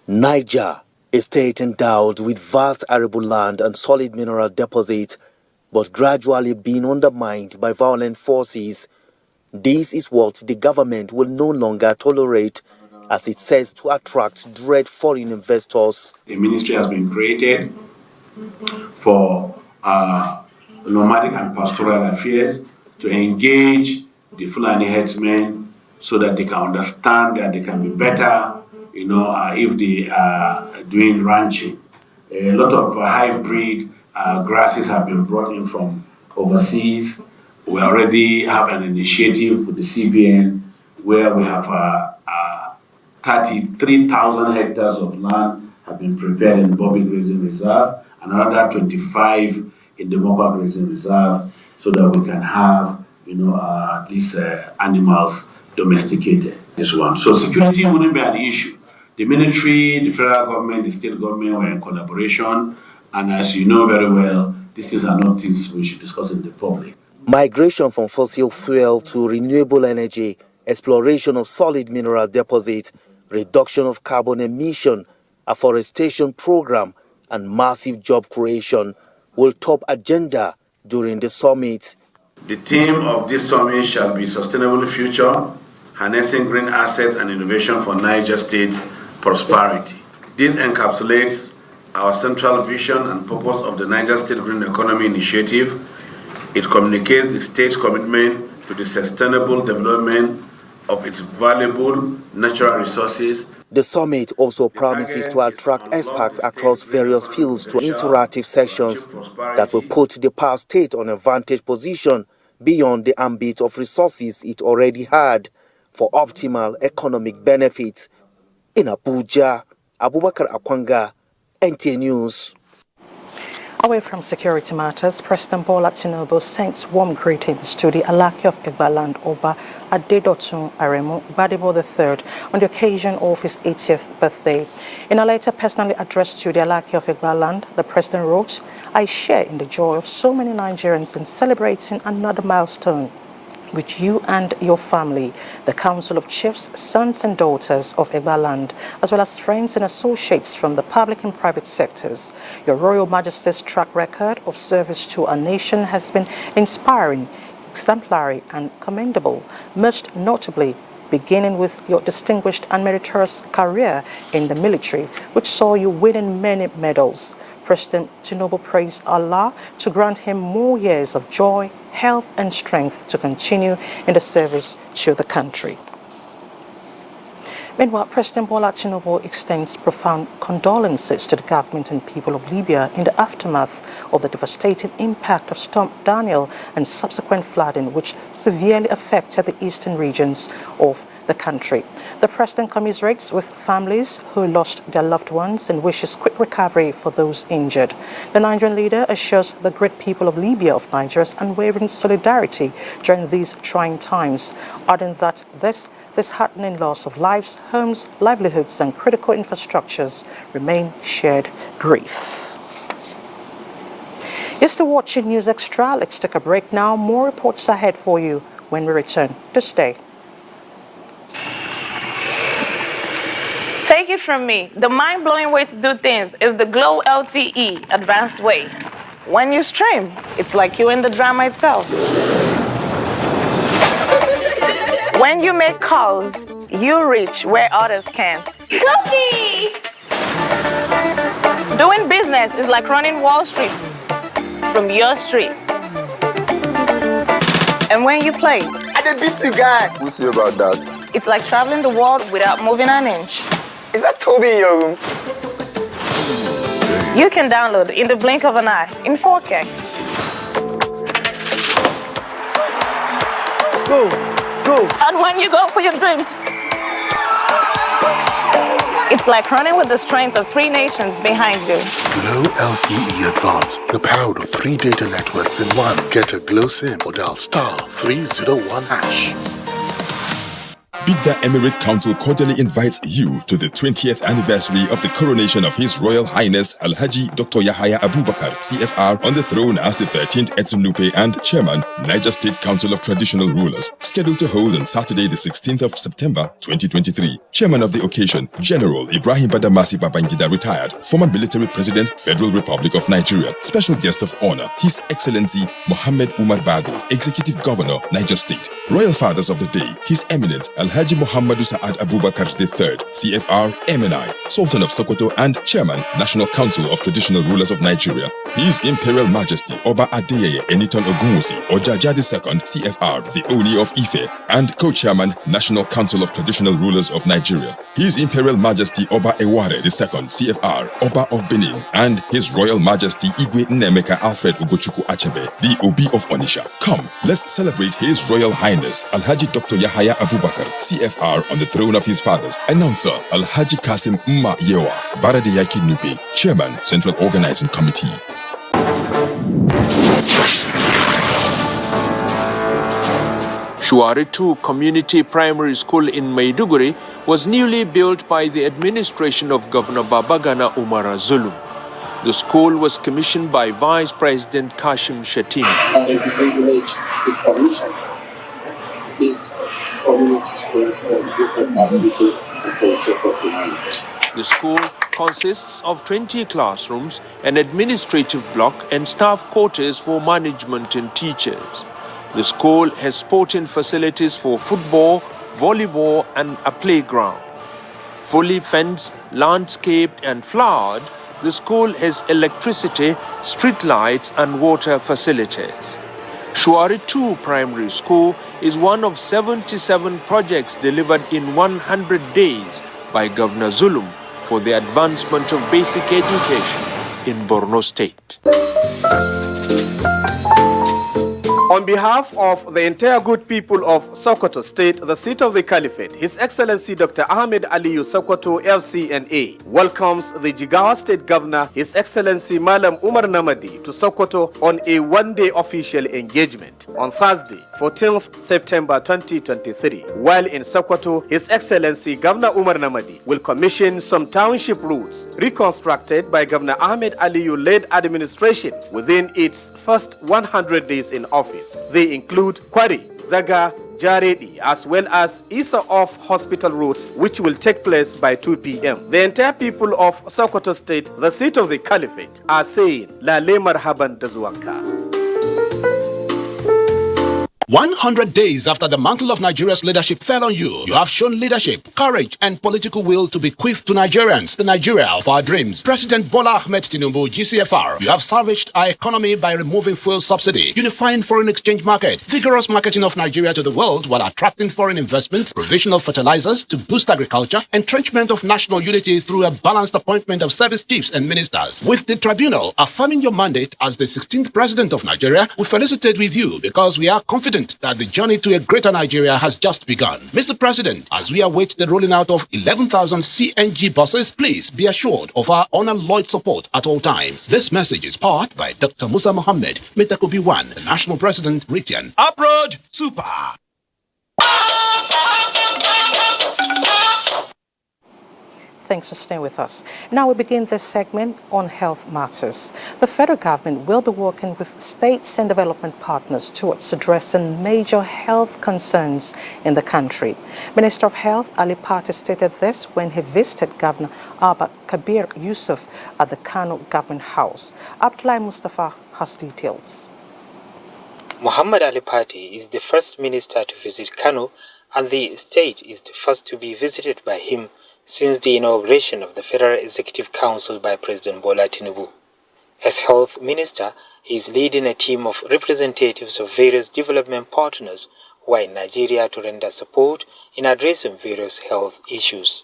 Niger, a state endowed with vast arable land and solid mineral deposits, but gradually being undermined by violent forces. This is what the government will no longer tolerate, as it says to attract direct foreign investors. A ministry has been created for nomadic and pastoral affairs to engage the Fulani herdsmen so that they can understand that they can be better, if they are doing ranching. A lot of hybrid grasses have been brought in from overseas. We already have an initiative with the CBN where we have 33,000 hectares of land have been prepared in Bobby Grazing Reserve, and another 25 in the Moba Grazing Reserve, so that we can have these animals domesticated. This one. So security wouldn't be an issue. The military, the federal government, the state government were in collaboration, and as you know very well, these are not things we should discuss in the public. Migration from fossil fuel to renewable energy, exploration of solid mineral deposits, reduction of carbon emission, afforestation program, and massive job creation will top agenda during the summit. The theme of this summit shall be Sustainable Future, Harnessing Green Assets and Innovation for Niger State's Prosperity. This encapsulates our central vision and purpose of the Niger State Green Economy Initiative. It communicates the state's commitment to the sustainable development of its valuable natural resources. The summit also promises to attract experts across various fields to interactive sessions that will put the power state on a vantage position beyond the ambit of resources it already had for optimal economic benefits. In Abuja, Abubakar Akwanga, NTA News. Away from security matters, President Bola Tinubu sent warm greetings to the Alaki of Egbaland Oba Adedotun Aremu Gbadebo III on the occasion of his 80th birthday. In a letter personally addressed to the Alaki of Egbaland, the president wrote, "I share in the joy of so many Nigerians in celebrating another milestone with you and your family, the Council of Chiefs, sons and daughters of Egbaland, as well as friends and associates from the public and private sectors. Your Royal Majesty's track record of service to our nation has been inspiring, exemplary and commendable, most notably beginning with your distinguished and meritorious career in the military, which saw you winning many medals." President Tinubu praised Allah to grant him more years of joy, health and strength to continue in the service to the country. Meanwhile, President Bola Tinubu extends profound condolences to the government and people of Libya in the aftermath of the devastating impact of Storm Daniel and subsequent flooding, which severely affected the eastern regions of the country. The president commiserates with families who lost their loved ones and wishes quick recovery for those injured. The Nigerian leader assures the great people of Libya of Nigeria's unwavering solidarity during these trying times, adding that this disheartening loss of lives, homes, livelihoods and critical infrastructures remain shared grief. You're still watching News Extra. Let's take a break now. More reports ahead for you when we return. To stay. Take it from me, the mind-blowing way to do things is the Glow LTE advanced way. When you stream, it's like you're in the drama itself. When you make calls, you reach where others can't. Cookie! Doing business is like running Wall Street from your street. And when you play, I did beat you guy. We'll see about that. It's like traveling the world without moving an inch. Is that Toby in your room? You can download in the blink of an eye in 4K. Go. And when you go for your dreams, It's like running with the strength of 3 nations behind you. Glow LTE Advanced, the power of 3 data networks in one. Get a Glow SIM or dial *301#. Bidda Emirate Council cordially invites you to the 20th anniversary of the coronation of His Royal Highness Alhaji Dr. Yahaya Abubakar, CFR, on the throne as the 13th Etsunupe and Chairman, Niger State Council of Traditional Rulers, scheduled to hold on Saturday the 16th of September 2023. Chairman of the occasion, General Ibrahim Badamasi Babangida, retired, former military president, Federal Republic of Nigeria. Special guest of honor, His Excellency Mohammed Umar Bago, Executive Governor, Niger State. Royal Fathers of the Day, His Eminence Alhaji Muhammadu Sa'ad Abubakar III, CFR, MNI, Sultan of Sokoto and Chairman, National Council of Traditional Rulers of Nigeria. His Imperial Majesty Oba Adeyeye Eniton Ogunwusi Ojaja II, CFR, the Oni of Ife, and Co-Chairman, National Council of Traditional Rulers of Nigeria. His Imperial Majesty Oba Eware II, CFR, Oba of Benin, and His Royal Majesty Igwe Nnemeka Alfred Ugochukwu Achebe, the Obi of Onisha. Come, let's celebrate His Royal Highness Alhaji Dr. Yahaya Abubakar, CFR, on the throne of his fathers. Announcer Alhaji Kasim Umma Yewa, Barade Yaki Nupe, Chairman, Central Organizing Committee. Shuari 2 Community Primary School in Maiduguri was newly built by the administration of Governor Babagana Umar Zulum. The school was commissioned by Vice President Kashim Shettima. The commission is community schools for different people The school consists of 20 classrooms, an administrative block, and staff quarters for management and teachers. The school has sporting facilities for football, volleyball, and a playground. Fully fenced, landscaped, and flowered, the school has electricity, street lights, and water facilities. Shuari 2 Primary School is one of 77 projects delivered in 100 days by Governor Zulum for the advancement of basic education in Borno State. On behalf of the entire good people of Sokoto State, the seat of the Caliphate, His Excellency Dr. Ahmed Aliyu Sokoto FCNA welcomes the Jigawa State Governor, His Excellency Malam Umar Namadi, to Sokoto on a one-day official engagement on Thursday, 14th September 2023. While in Sokoto, His Excellency Governor Umar Namadi will commission some township roads reconstructed by Governor Ahmed Aliyu-led administration within its first 100 days in office. They include Kwari, Zaga, Jaredi, as well as Isa off hospital routes, which will take place by 2 p.m. The entire people of Sokoto State, the seat of the Caliphate, are saying, Lale Marhaban Dazuanka. 100 days after the mantle of Nigeria's leadership fell on you, you have shown leadership, courage, and political will to bequeath to Nigerians the Nigeria of our dreams. President Bola Ahmed Tinubu, GCFR, you have salvaged our economy by removing fuel subsidy, unifying foreign exchange market, vigorous marketing of Nigeria to the world while attracting foreign investment, provision of fertilizers to boost agriculture, entrenchment of national unity through a balanced appointment of service chiefs and ministers. With the Tribunal affirming your mandate as the 16th President of Nigeria, we felicitate with you because we are confident that the journey to a greater Nigeria has just begun. Mr. President, as we await the rolling out of 11,000 CNG buses, please be assured of our unalloyed support at all times. This message is powered by Dr. Musa Mohammed, Metakobi 1, the National President, Ritian. Uproad Super! Thanks for staying with us. Now we begin this segment on health matters. The federal government will be working with states and development partners towards addressing major health concerns in the country. Minister of Health Ali Pate stated this when he visited Governor Abba Kabir Yusuf at the Kano Government House. Abdullahi Mustafa has details. Muhammad Ali Pate is the first minister to visit Kano, and the state is the first to be visited by him since the inauguration of the Federal Executive Council by President Bola Tinubu. As Health Minister, he is leading a team of representatives of various development partners who are in Nigeria to render support in addressing various health issues.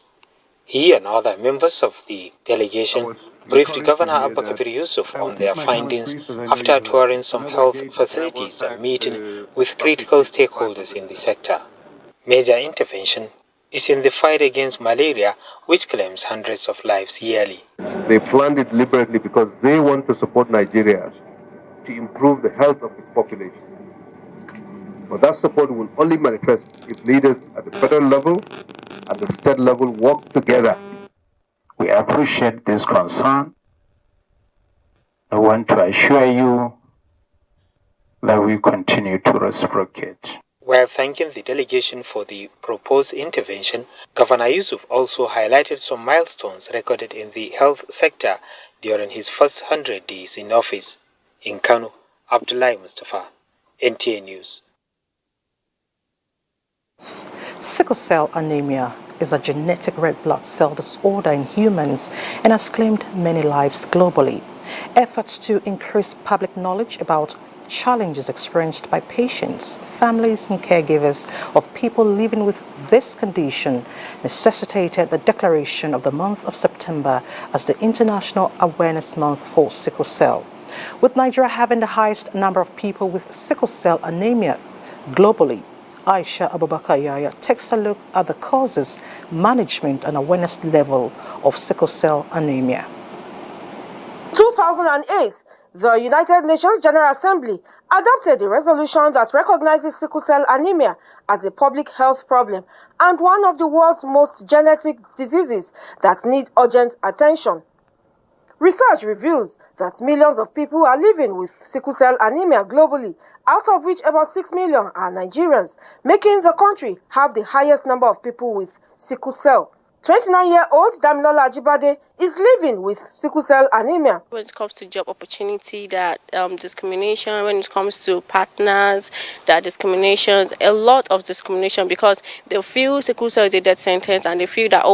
He and other members of the delegation briefed Governor Abba Kabir Yusuf on their findings after touring some health facilities and meeting with critical stakeholders in the sector. Major intervention is in the fight against malaria, which claims hundreds of lives yearly. They planned it deliberately because they want to support Nigeria to improve the health of its population. But that support will only manifest if leaders at the federal level and the state level work together. We appreciate this concern. I want to assure you that we continue to reciprocate. While thanking the delegation for the proposed intervention, Governor Yusuf also highlighted some milestones recorded in the health sector during his first 100 days in office. In Kano, Abdullahi Mustafa, NTA News. Sickle cell anemia is a genetic red blood cell disorder in humans and has claimed many lives globally. Efforts to increase public knowledge about challenges experienced by patients, families and caregivers of people living with this condition necessitated the declaration of the month of September as the International Awareness Month for Sickle Cell. With Nigeria having the highest number of people with sickle cell anemia globally, Aisha Abubakar Yaya takes a look at the causes, management and awareness level of sickle cell anemia. 2008, the United Nations General Assembly adopted a resolution that recognizes sickle cell anemia as a public health problem and one of the world's most genetic diseases that need urgent attention. Research reveals that millions of people are living with sickle cell anemia globally, out of which about 6 million are Nigerians, making the country have the highest number of people with sickle cell. 29-year-old Damilola Ajibade is living with sickle cell anemia. When it comes to job opportunity, that discrimination, when it comes to partners, that discriminations, a lot of discrimination because they feel sickle cell is a death sentence and they feel that,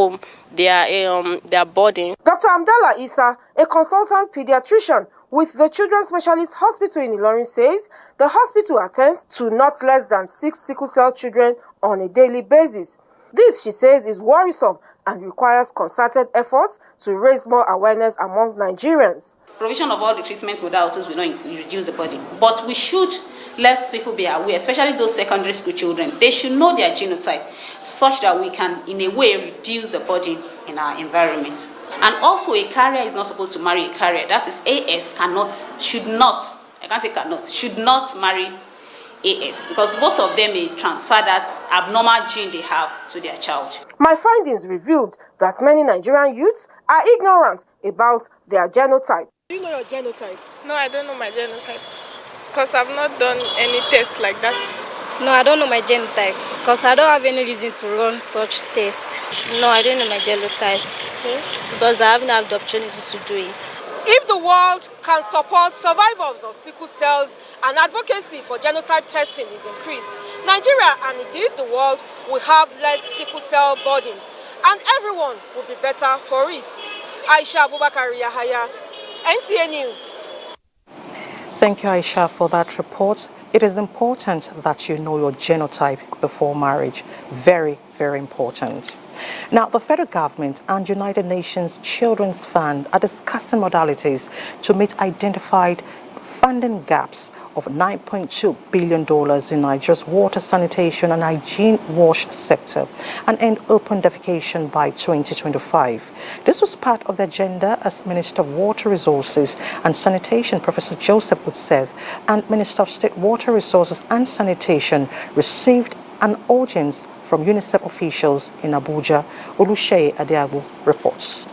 they are burden. Dr. Amdallah Isa, a consultant pediatrician with the Children's Specialist Hospital in Ilorin, says the hospital attends to not less than 6 sickle cell children on a daily basis. This, she says, is worrisome and requires concerted efforts to raise more awareness among Nigerians. Provision of all the treatment modalities will not reduce the burden, but we should let people be aware, especially those secondary school children. They should know their genotype such that we can, in a way, reduce the burden in our environment. And also, a carrier is not supposed to marry a carrier. That is, AS should not marry AS, because both of them may transfer that abnormal gene they have to their child. My findings revealed that many Nigerian youths are ignorant about their genotype. Do you know your genotype? No, I don't know my genotype, because I've not done any tests like that. No, I don't know my genotype, because I don't have any reason to run such tests. No, I don't know my genotype, because I haven't had the opportunity to do it. If the world can support survivors of sickle cells and advocacy for genotype testing is increased, Nigeria and indeed the world will have less sickle cell burden and everyone will be better for it. Aisha Abubakar Yahaya, NTA News. Thank you, Aisha, for that report. It is important that you know your genotype before marriage. Very, very important. Now, the federal government and United Nations Children's Fund are discussing modalities to meet identified funding gaps of $9.2 billion in Nigeria's water, sanitation and hygiene wash sector and end open defecation by 2025. This was part of the agenda as Minister of Water Resources and Sanitation, Professor Joseph Utsev, and Minister of State Water Resources and Sanitation received an audience from UNICEF officials in Abuja. Oluseyi Adiago reports.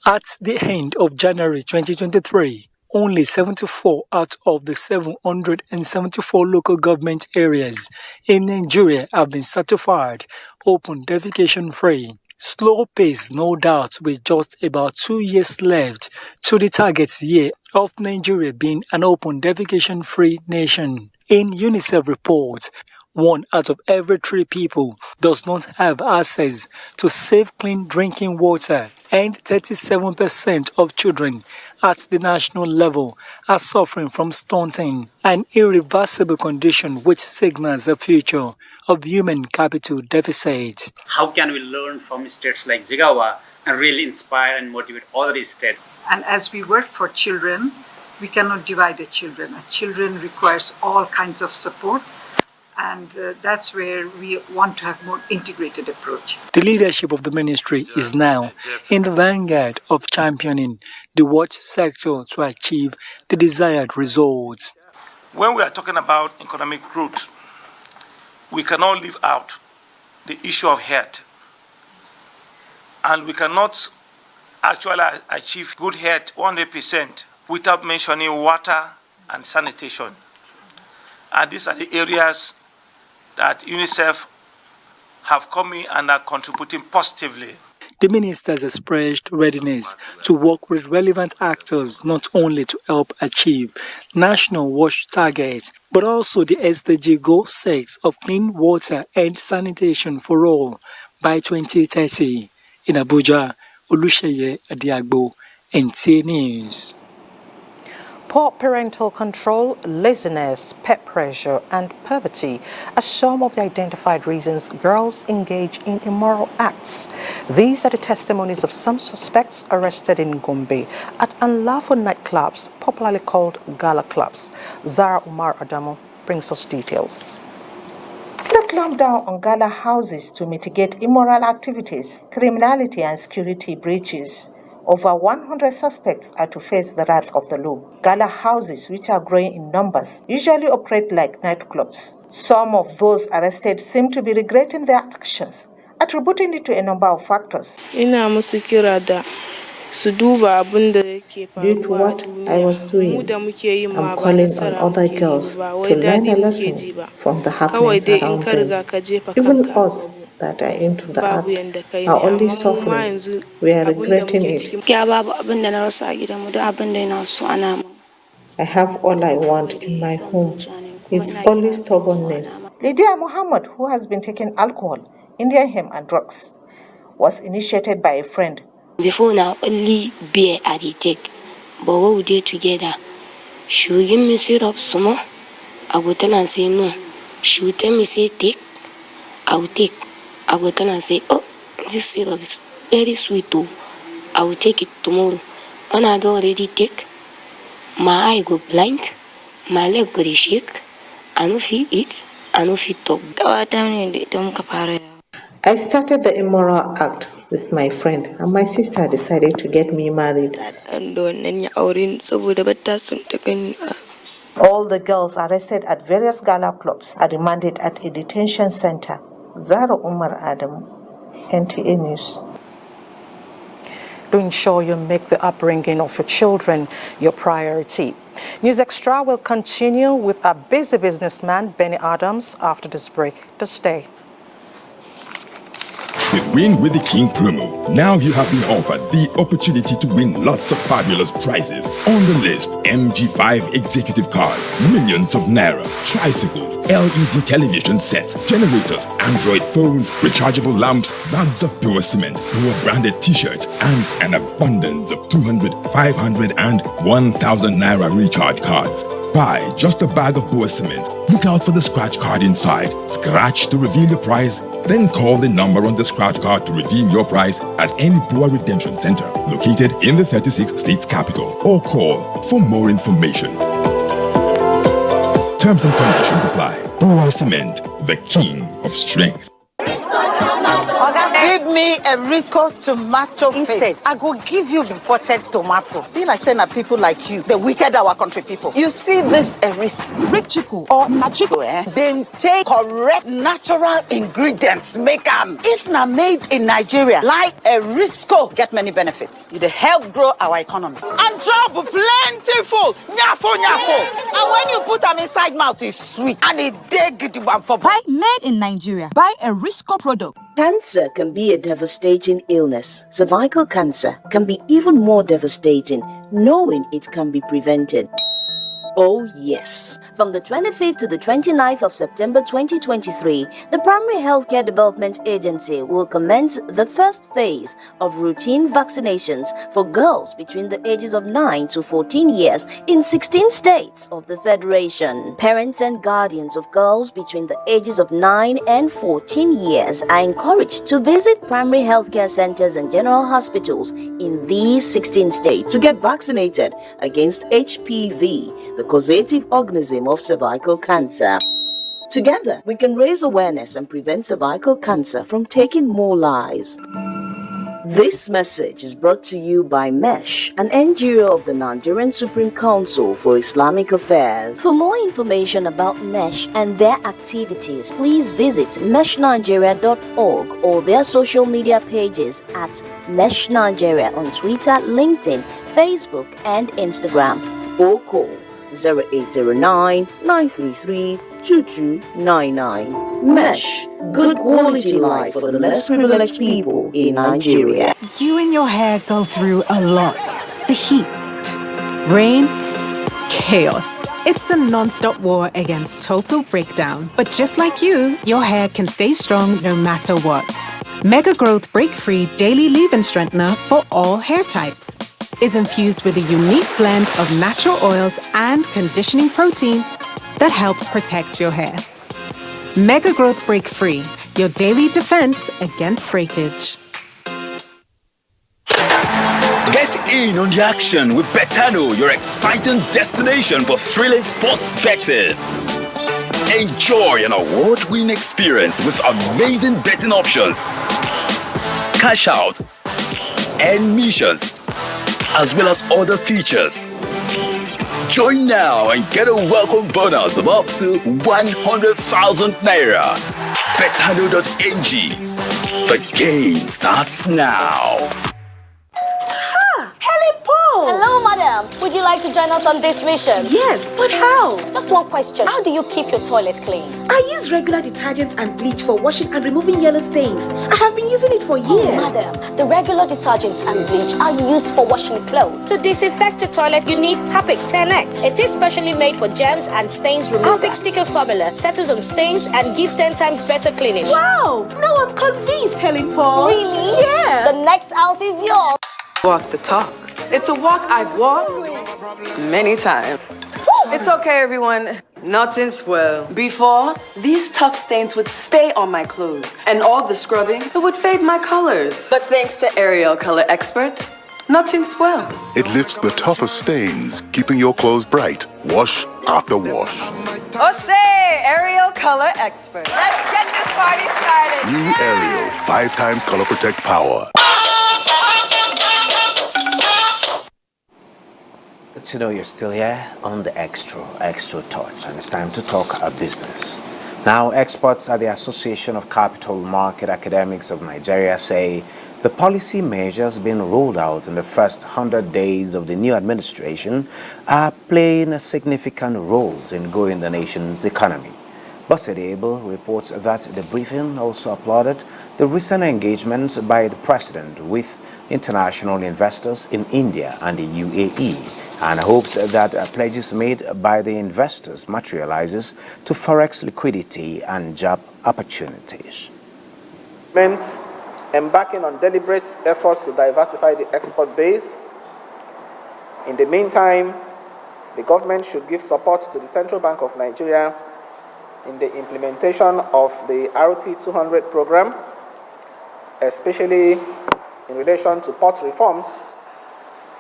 At the end of January 2023, only 74 out of the 774 local government areas in Nigeria have been certified open defecation-free. Slow pace, no doubt, with just about 2 years left to the target year of Nigeria being an open defecation-free nation. In UNICEF reports, 1 out of every 3 people does not have access to safe, clean drinking water, and 37% of children at the national level are suffering from stunting, an irreversible condition which signals a future of human capital deficit. How can we learn from states like Jigawa and really inspire and motivate other states? And as we work for children, we cannot divide the children. Children requires all kinds of support. And that's where we want to have more integrated approach. The leadership of the ministry is now in the vanguard of championing the watch sector to achieve the desired results. When we are talking about economic growth, we cannot leave out the issue of health. And we cannot actually achieve good health 100% without mentioning water and sanitation. And these are the areas that UNICEF have come in and are contributing positively. The ministers expressed readiness to work with relevant actors not only to help achieve national wash targets, but also the SDG goal 6 of clean water and sanitation for all by 2030. In Abuja, Olusheye Adiagbo, NTA News. Poor parental control, laziness, peer pressure, and poverty are some of the identified reasons girls engage in immoral acts. These are the testimonies of some suspects arrested in Gombe at unlawful nightclubs, popularly called Gala Clubs. Zara Umar Adamu brings us details. The clampdown on gala houses to mitigate immoral activities, criminality, and security breaches. Over 100 suspects are to face the wrath of the law. Gala houses, which are growing in numbers, usually operate like nightclubs. Some of those arrested seem to be regretting their actions, attributing it to a number of factors. Due to what I was doing, I'm calling on other girls to learn a lesson from the happenings around them. Even us that are into the act are only suffering. We are regretting it. I have all I want in my home. It's only stubbornness. Lydia Muhammad, who has been taking alcohol, Indian hemp, and drugs, was initiated by a friend. Before now, only beer I take. But what we do together, she will give me syrup some more. I will tell and say no. She will tell me say take. I will take. I will tell and say, oh, this syrup is very sweet too. I will take it tomorrow. When I don't already take, my eye go blind, my leg go shake. I no fit eat. I no fit talk. I started the immoral act with my friend, and my sister decided to get me married. All the girls arrested at various gala clubs are remanded at a detention center. Zara Umar Adam, NTA News. To ensure you make the upbringing of your children your priority. News Extra will continue with our busy businessman, Benny Adams, after this break. To stay. With Win with the King promo, now you have been offered the opportunity to win lots of fabulous prizes. On the list, MG5 executive cars, millions of naira, tricycles, LED television sets, generators, Android phones, rechargeable lamps, bags of pure cement, pure branded t-shirts, and an abundance of 200, 500, and 1,000 naira recharge cards. Buy just a bag of pure cement. Look out for the scratch card inside. Scratch to reveal your prize. Then call the number on the scratch card to redeem your prize at any Bua Redemption Center located in the 36 states capital, or call for more information. Terms and conditions apply. Bua Cement, the king of strength. Give me a Risco tomato instead. I go give you imported tomato. Be like saying that people like you, the wicked our country people. You see this Risco, Richiku or Machico, They take correct natural ingredients, make them. If not made in Nigeria, like a Risco, get many benefits. It help grow our economy. And job plentiful, nyafo nyafo. And when you put them inside mouth, it's sweet and it dig the one for. Buy made in Nigeria. Buy a Risco product. Cancer can be a devastating illness. Cervical cancer can be even more devastating, knowing it can be prevented. Oh yes. From the 25th to the 29th of September 2023, the Primary Healthcare Development Agency will commence the first phase of routine vaccinations for girls between the ages of 9 to 14 years in 16 states of the Federation. Parents and guardians of girls between the ages of 9 and 14 years are encouraged to visit primary healthcare centers and general hospitals in these 16 states to get vaccinated against HPV, the causative organism of cervical cancer. Together, we can raise awareness and prevent cervical cancer from taking more lives. This message is brought to you by MESH, an NGO of the Nigerian Supreme Council for Islamic Affairs. For more information about MESH and their activities, please visit meshnigeria.org or their social media pages at MESH Nigeria on Twitter, LinkedIn, Facebook, and Instagram. Or call 0809 933 2299. MESH, good quality life for the less privileged people in Nigeria. You and your hair go through a lot. The heat, rain, chaos. It's a non-stop war against total breakdown. But just like you, your hair can stay strong no matter what. Mega Growth Break Free Daily Leave-In Strengthener for all hair types is infused with a unique blend of natural oils and conditioning proteins that helps protect your hair. Mega Growth Break Free, your daily defense against breakage. Get in on the action with Betano, your exciting destination for thrilling sports betting. Enjoy an award-winning experience with amazing betting options, cash out, and missions, as well as other features. Join now and get a welcome bonus of up to 100,000 Naira. Betano.ng. The game starts now. Hello, madam. Would you like to join us on this mission? Yes, but how? Just one question. How do you keep your toilet clean? I use regular detergent and bleach for washing and removing yellow stains. I have been using it for years. Oh, madam, the regular detergents and bleach are used for washing clothes. To disinfect your toilet, you need Harpic 10X. It is specially made for germs and stains removal. Harpic sticker formula settles on stains and gives 10 times better cleaning. Wow! Now I'm convinced, Helen Paul. Really? Yeah. The next house is yours. Walk the talk. It's a walk I've walked many times. It's okay, everyone. Nothing's well. Before, these tough stains would stay on my clothes, and all the scrubbing, it would fade my colors. But thanks to Ariel Color Expert, nothing's well. It lifts the toughest stains, keeping your clothes bright, wash after wash. Oshay, Ariel Color Expert. Let's get this party started. New Ariel, 5 times color protect power. Good to know you're still here on the Extra Touch, and it's time to talk our business. Now, experts at the Association of Capital Market Academics of Nigeria say the policy measures being rolled out in the first 100 days of the new administration are playing significant roles in growing the nation's economy. Bosede Abel reports that the briefing also applauded the recent engagements by the president with international investors in India and the UAE, and hopes that pledges made by the investors materializes to forex liquidity and job opportunities. Means embarking on deliberate efforts to diversify the export base. In the meantime, the government should give support to the Central Bank of Nigeria in the implementation of the RT 200 program, especially in relation to port reforms,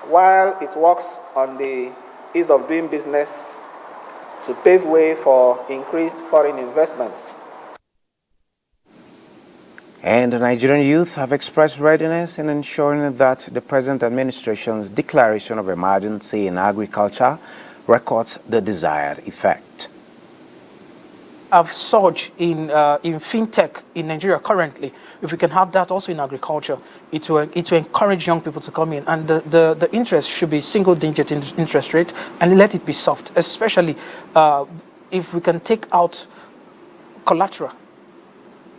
while it works on the ease of doing business to pave way for increased foreign investments. And the Nigerian youth have expressed readiness in ensuring that the present administration's declaration of emergency in agriculture records the desired effect. Have surge in fintech in Nigeria currently. If we can have that also in agriculture, it will encourage young people to come in, and the interest should be single-digit interest rate, and let it be soft, especially if we can take out collateral.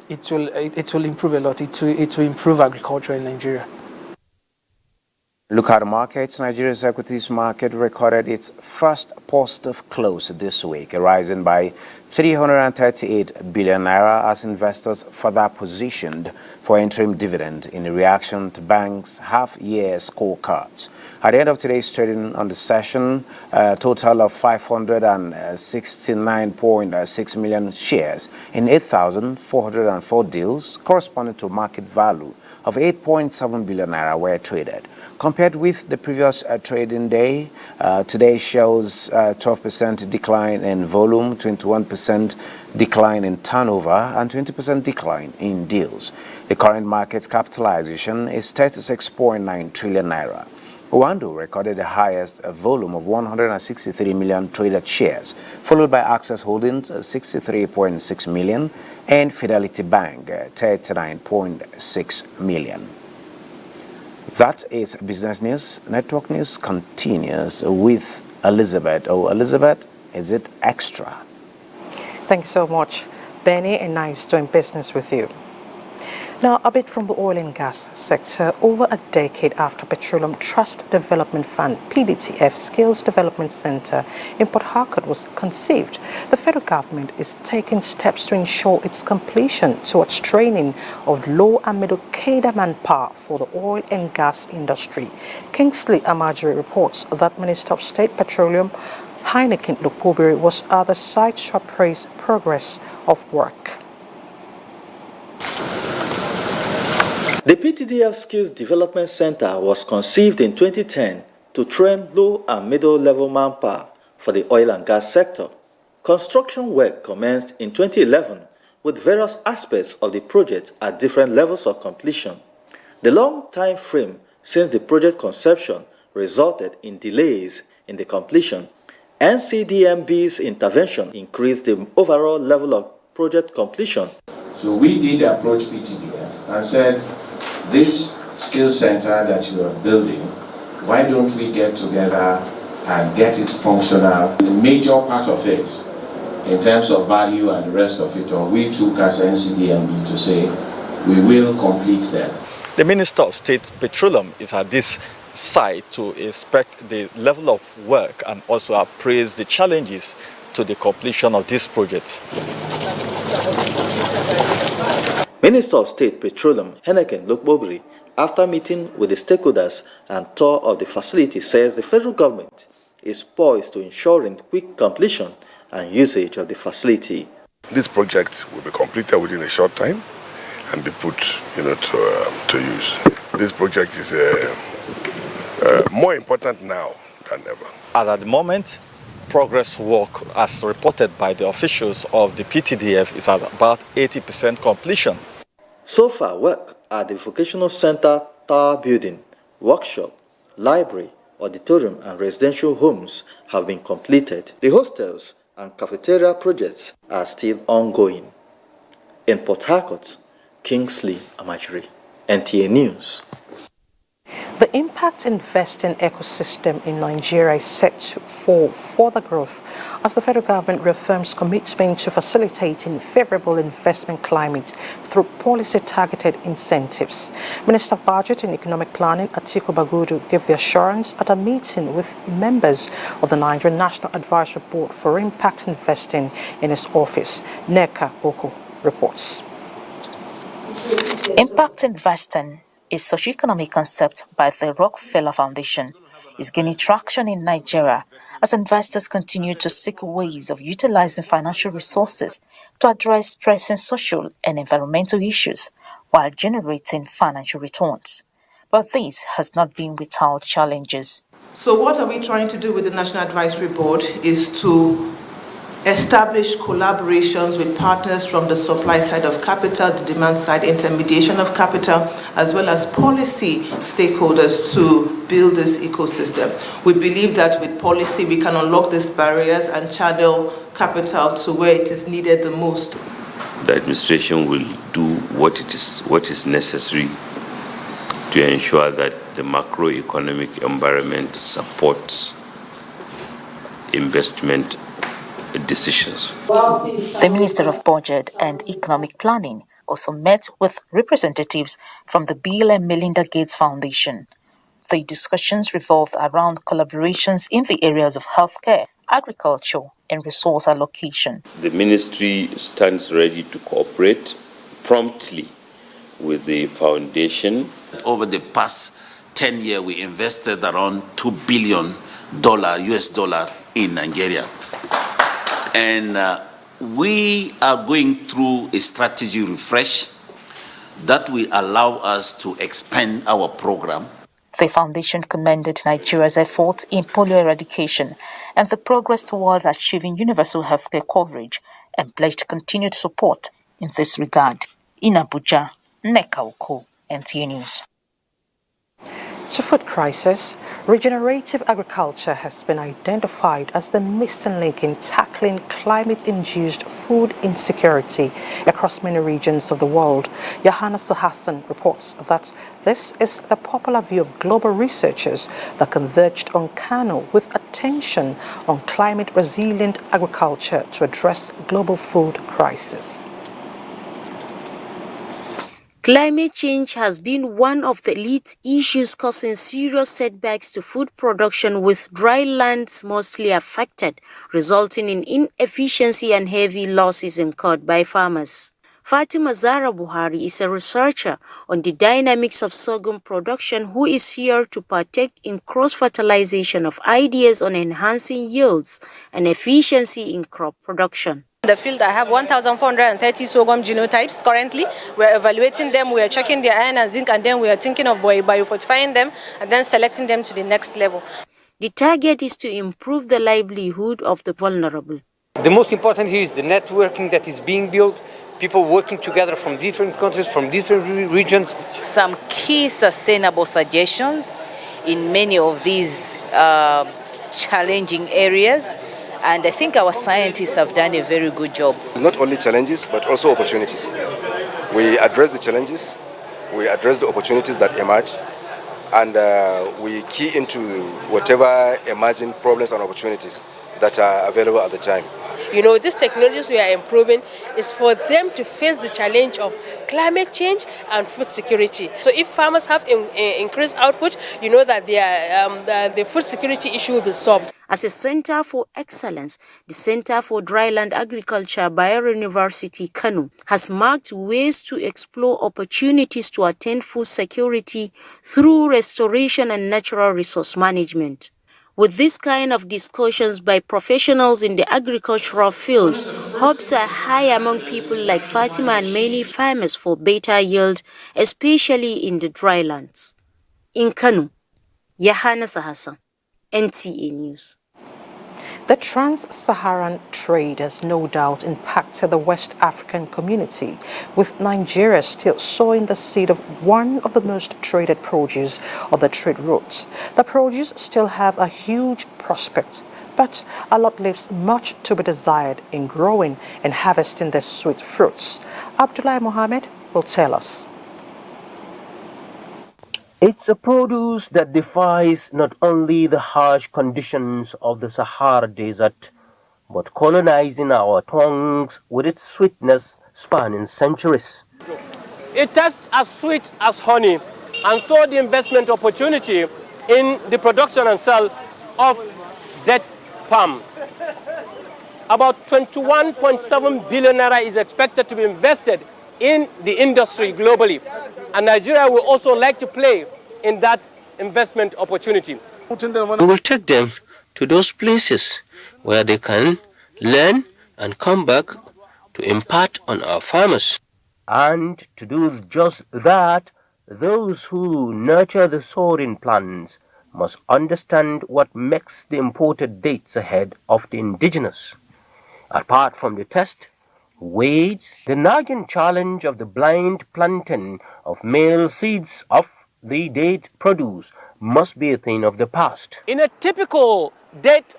It will improve a lot. It will improve agriculture in Nigeria. Look at the markets. Nigeria's equities market recorded its first positive close this week, rising by 338 billion naira as investors further positioned for interim dividend in reaction to banks' half-year scorecards. At the end of today's trading on the session, a total of 569.6 million shares in 8,404 deals, corresponding to a market value of 8.7 billion naira, were traded. Compared with the previous trading day, today shows 12% decline in volume, 21% decline in turnover, and 20% decline in deals. The current market capitalization is 36.9 trillion naira. Owando recorded the highest volume of 163 million traded shares, followed by Access Holdings 63.6 million and Fidelity Bank 39.6 million. That is business news. Network news continues with Elizabeth. Oh, Elizabeth, is it extra? Thanks so much, Benny, and nice doing business with you. Now, a bit from the oil and gas sector. Over a decade after Petroleum Trust Development Fund, PDTF Skills Development Center in Port Harcourt was conceived, the federal government is taking steps to ensure its completion towards training of low and middle cadre manpower for the oil and gas industry. Kingsley Amajiri reports that Minister of State Petroleum Heineken Lukubiri was at the site to appraise progress of work. The PTDF Skills Development Center was conceived in 2010 to train low and middle level manpower for the oil and gas sector. Construction work commenced in 2011 with various aspects of the project at different levels of completion. The long time frame since the project conception resulted in delays in the completion. NCDMB's intervention increased the overall level of project completion. So we did approach PTDF and said, this skill center that you are building, why don't we get together and get it functional? The major part of it, in terms of value and the rest of it, or we took as NCDMB to say, we will complete them. The Minister of State Petroleum is at this site to inspect the level of work and also appraise the challenges to the completion of this project. Minister of State Petroleum Heineken Lukubiri, after meeting with the stakeholders and tour of the facility, says the federal government is poised to ensuring quick completion and usage of the facility. This project will be completed within a short time and be put, to use. This project is more important now than ever. At the moment, progress work, as reported by the officials of the PTDF, is at about 80% completion. So far, work at the Vocational Center Tower Building, workshop, library, auditorium and residential homes have been completed. The hostels and cafeteria projects are still ongoing. In Port Harcourt, Kingsley Amajiri, NTA News. The impact investing ecosystem in Nigeria is set for further growth as the federal government reaffirms commitment to facilitating favorable investment climate through policy-targeted incentives. Minister of Budget and Economic Planning, Atiku Bagudu, gave the assurance at a meeting with members of the Nigerian National Advisory Board for Impact Investing in his office. Neka Oko reports. Impact investing, a socio-economic concept by the Rockefeller Foundation, is gaining traction in Nigeria as investors continue to seek ways of utilizing financial resources to address pressing social and environmental issues while generating financial returns. But this has not been without challenges. So what are we trying to do with the National Advisory Board is to establish collaborations with partners from the supply side of capital, the demand side, intermediation of capital, as well as policy stakeholders to build this ecosystem. We believe that with policy we can unlock these barriers and channel capital to where it is needed the most. The administration will do what is necessary to ensure that the macroeconomic environment supports investment decisions. The Minister of Budget and Economic Planning also met with representatives from the Bill and Melinda Gates Foundation. The discussions revolved around collaborations in the areas of healthcare, agriculture, and resource allocation. The ministry stands ready to cooperate promptly with the foundation. Over the past 10 years, we invested around $2 billion US in Nigeria. And we are going through a strategy refresh that will allow us to expand our program. The foundation commended Nigeria's efforts in polio eradication and the progress towards achieving universal healthcare coverage and pledged continued support in this regard. In Abuja, Nneka Oko, NTA News. To food crisis, regenerative agriculture has been identified as the missing link in tackling climate-induced food insecurity across many regions of the world. Yohanna Hassan reports that this is the popular view of global researchers that converged on Kano with attention on climate-resilient agriculture to address global food crisis. Climate change has been one of the lead issues causing serious setbacks to food production, with dry lands mostly affected, resulting in inefficiency and heavy losses incurred by farmers. Fatima Zara Buhari is a researcher on the dynamics of sorghum production who is here to partake in cross-fertilization of ideas on enhancing yields and efficiency in crop production. In the field, I have 1,430 sorghum genotypes currently. We're evaluating them, we're checking their iron and zinc, and then we are thinking of biofortifying them and then selecting them to the next level. The target is to improve the livelihood of the vulnerable. The most important here is the networking that is being built, people working together from different countries, from different regions. Some key sustainable suggestions in many of these challenging areas. And I think our scientists have done a very good job. It's not only challenges, but also opportunities. We address the challenges, we address the opportunities that emerge, and we key into whatever emerging problems and opportunities that are available at the time. You know, these technologies we are improving is for them to face the challenge of climate change and food security. So if farmers have increased output, you know that the food security issue will be solved. As a center for excellence, the Center for Dryland Agriculture, Bayero University, Kano, has marked ways to explore opportunities to attain food security through restoration and natural resource management. With this kind of discussions by professionals in the agricultural field, hopes are high among people like Fatima and many farmers for better yield, especially in the drylands. In Kano, Yohanna Hassan, NTA News. The trans-Saharan trade has no doubt impacted the West African community, with Nigeria still sowing the seed of one of the most traded produce of the trade routes. The produce still have a huge prospect, but a lot leaves much to be desired in growing and harvesting the sweet fruits. Abdullah Mohammed will tell us. It's a produce that defies not only the harsh conditions of the Sahara Desert, but colonizing our tongues with its sweetness spanning centuries. It tastes as sweet as honey, and so the investment opportunity in the production and sale of that palm. About 21.7 billion naira is expected to be invested in the industry globally, and Nigeria will also like to play in that investment opportunity. We will take them to those places where they can learn and come back to impart on our farmers. And to do just that, those who nurture the soaring plants must understand what makes the imported dates ahead of the indigenous. Apart from the test, weight, the nagging challenge of the blind planting of male seeds of the date produce must be a thing of the past. In a typical date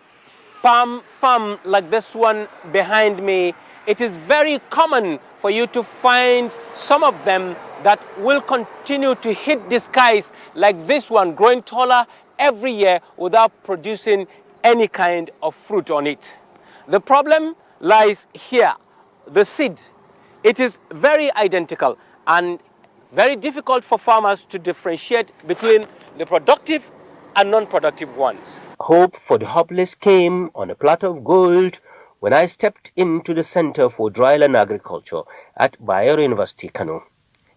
palm farm like this one behind me, it is very common for you to find some of them that will continue to hit the skies like this one, growing taller every year without producing any kind of fruit on it. The problem lies here. The seed, it is very identical and very difficult for farmers to differentiate between the productive and non-productive ones. Hope for the hopeless came on a platter of gold when I stepped into the Center for Dryland Agriculture at Bayero University, Kano.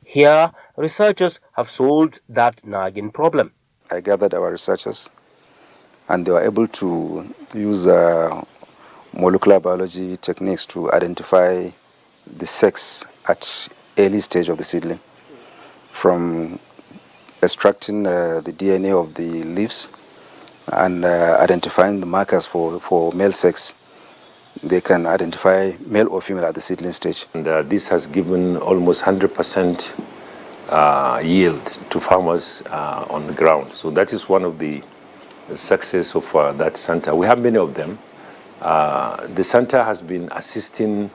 Here, researchers have solved that nagging problem. I gathered our researchers, and they were able to use molecular biology techniques to identify the sex at early stage of the seedling. From extracting the DNA of the leaves and identifying the markers for male sex. They can identify male or female at the seedling stage. And this has given almost 100% yield to farmers on the ground. So that is one of the success of that center. We have many of them. The center has been assisting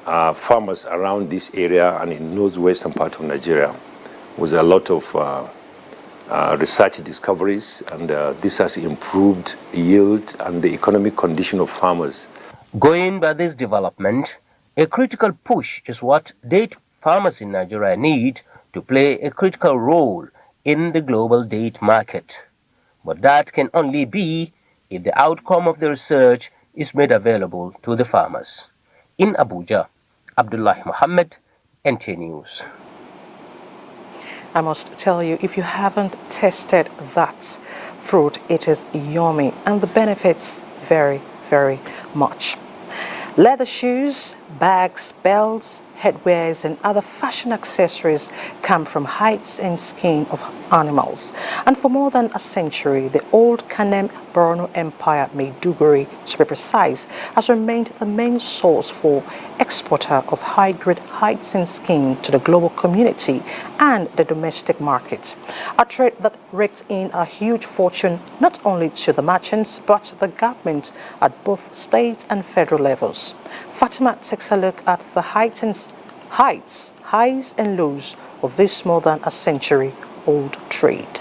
farmers around this area and in northwestern part of Nigeria with a lot of research discoveries, and this has improved yield and the economic condition of farmers. Going by this development, a critical push is what date farmers in Nigeria need to play a critical role in the global date market. But that can only be if the outcome of the research is made available to the farmers. In Abuja, Abdullah Mohammed, NTA News. I must tell you, if you haven't tasted that fruit, it is yummy and the benefits very, very much. Leather shoes, bags, belts, headwears and other fashion accessories come from hides and skin of animals. And for more than a century, the old Kanem Borno Empire, Maiduguri to be precise, has remained the main source for exporter of high-grade hides and skin to the global community and the domestic market. A trade that raked in a huge fortune not only to the merchants but the government at both state and federal levels. Fatima takes a look at the highs and lows of this more than a century-old trade.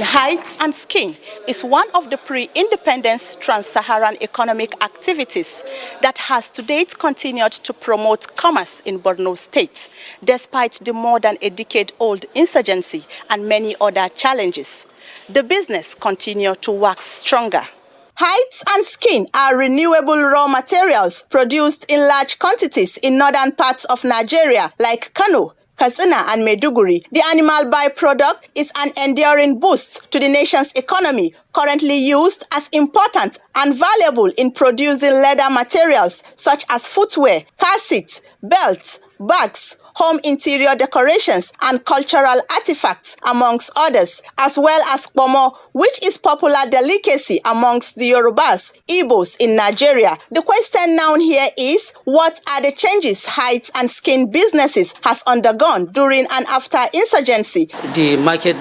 Hides and skin is one of the pre-independence trans-Saharan economic activities that has to date continued to promote commerce in Borno State, despite the more than a decade-old insurgency and many other challenges. The business continued to wax stronger. Hides and skin are renewable raw materials produced in large quantities in northern parts of Nigeria like Kano, Katsina and Maiduguri. The animal byproduct is an enduring boost to the nation's economy, currently used as important and valuable in producing leather materials such as footwear, car seats, belts, bags, home interior decorations and cultural artifacts, amongst others, as well as Pomo, which is popular delicacy amongst the Yorubas, Igbos in Nigeria. The question now here is, what are the changes hides and skin businesses has undergone during and after insurgency? The market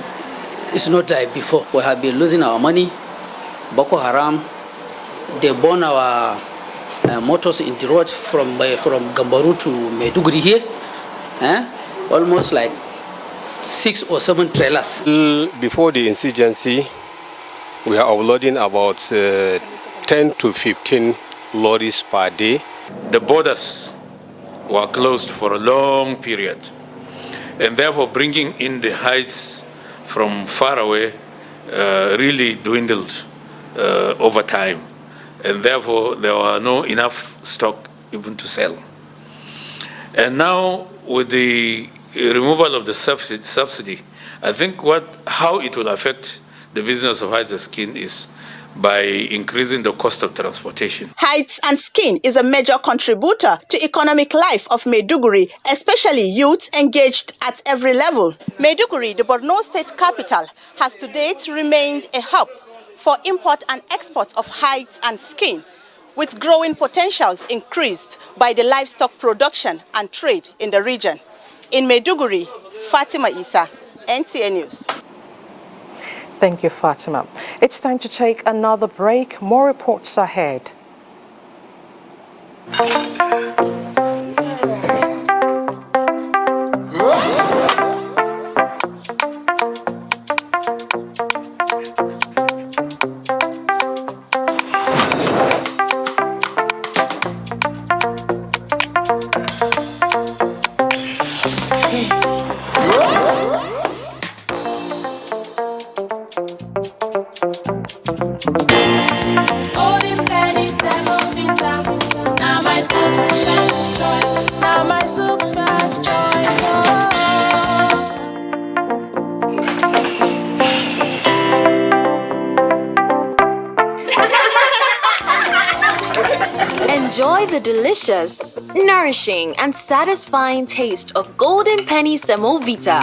is not like before. We have been losing our money. Boko Haram, they burn our motors in the road from Gambaru to Maiduguri here. Almost like 6 or 7 trailers. Before the insurgency, we are offloading about 10 to 15 lorries per day. The borders were closed for a long period, and therefore bringing in the hides from far away really dwindled over time, and therefore there were no enough stock even to sell. And now with the removal of the subsidy, I think how it will affect the business of hides and skin is by increasing the cost of transportation. Hides and skin is a major contributor to economic life of Maiduguri, especially youths engaged at every level. Maiduguri, the Borno State capital, has to date remained a hub for import and export of hides and skin, with growing potentials increased by the livestock production and trade in the region. In Maiduguri, Fatima Isa, NTA News. Thank you, Fatima. It's time to take another break. More reports ahead. Enjoy the delicious, nourishing, and satisfying taste of Golden Penny Semovita.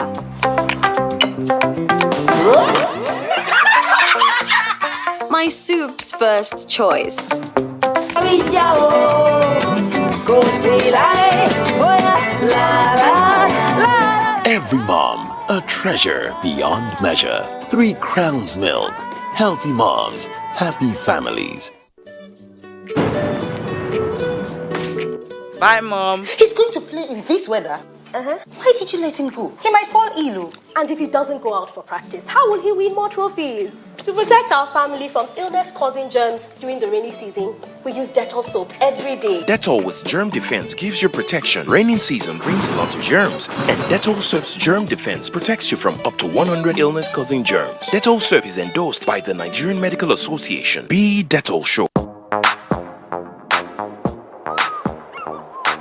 My soup's first choice. Every mom, a treasure beyond measure. 3 Crowns Milk. Healthy moms, happy families. Bye, Mom. He's going to play in this weather. Why did you let him go? He might fall ill. And if he doesn't go out for practice, how will he win more trophies? To protect our family from illness-causing germs during the rainy season, we use Dettol soap every day. Dettol with germ defense gives you protection. Raining season brings a lot of germs, and Dettol soap's germ defense protects you from up to 100 illness-causing germs. Dettol soap is endorsed by the Nigerian Medical Association. Be Dettol Soap.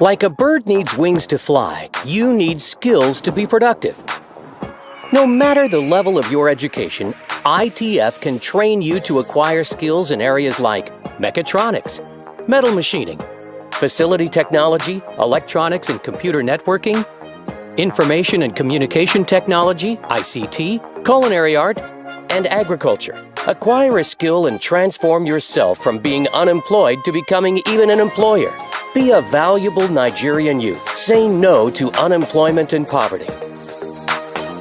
Like a bird needs wings to fly, you need skills to be productive. No matter the level of your education, ITF can train you to acquire skills in areas like mechatronics, metal machining, facility technology, electronics and computer networking, information and communication technology, ICT, culinary art, and agriculture. Acquire a skill and transform yourself from being unemployed to becoming even an employer. Be a valuable Nigerian youth. Say no to unemployment and poverty.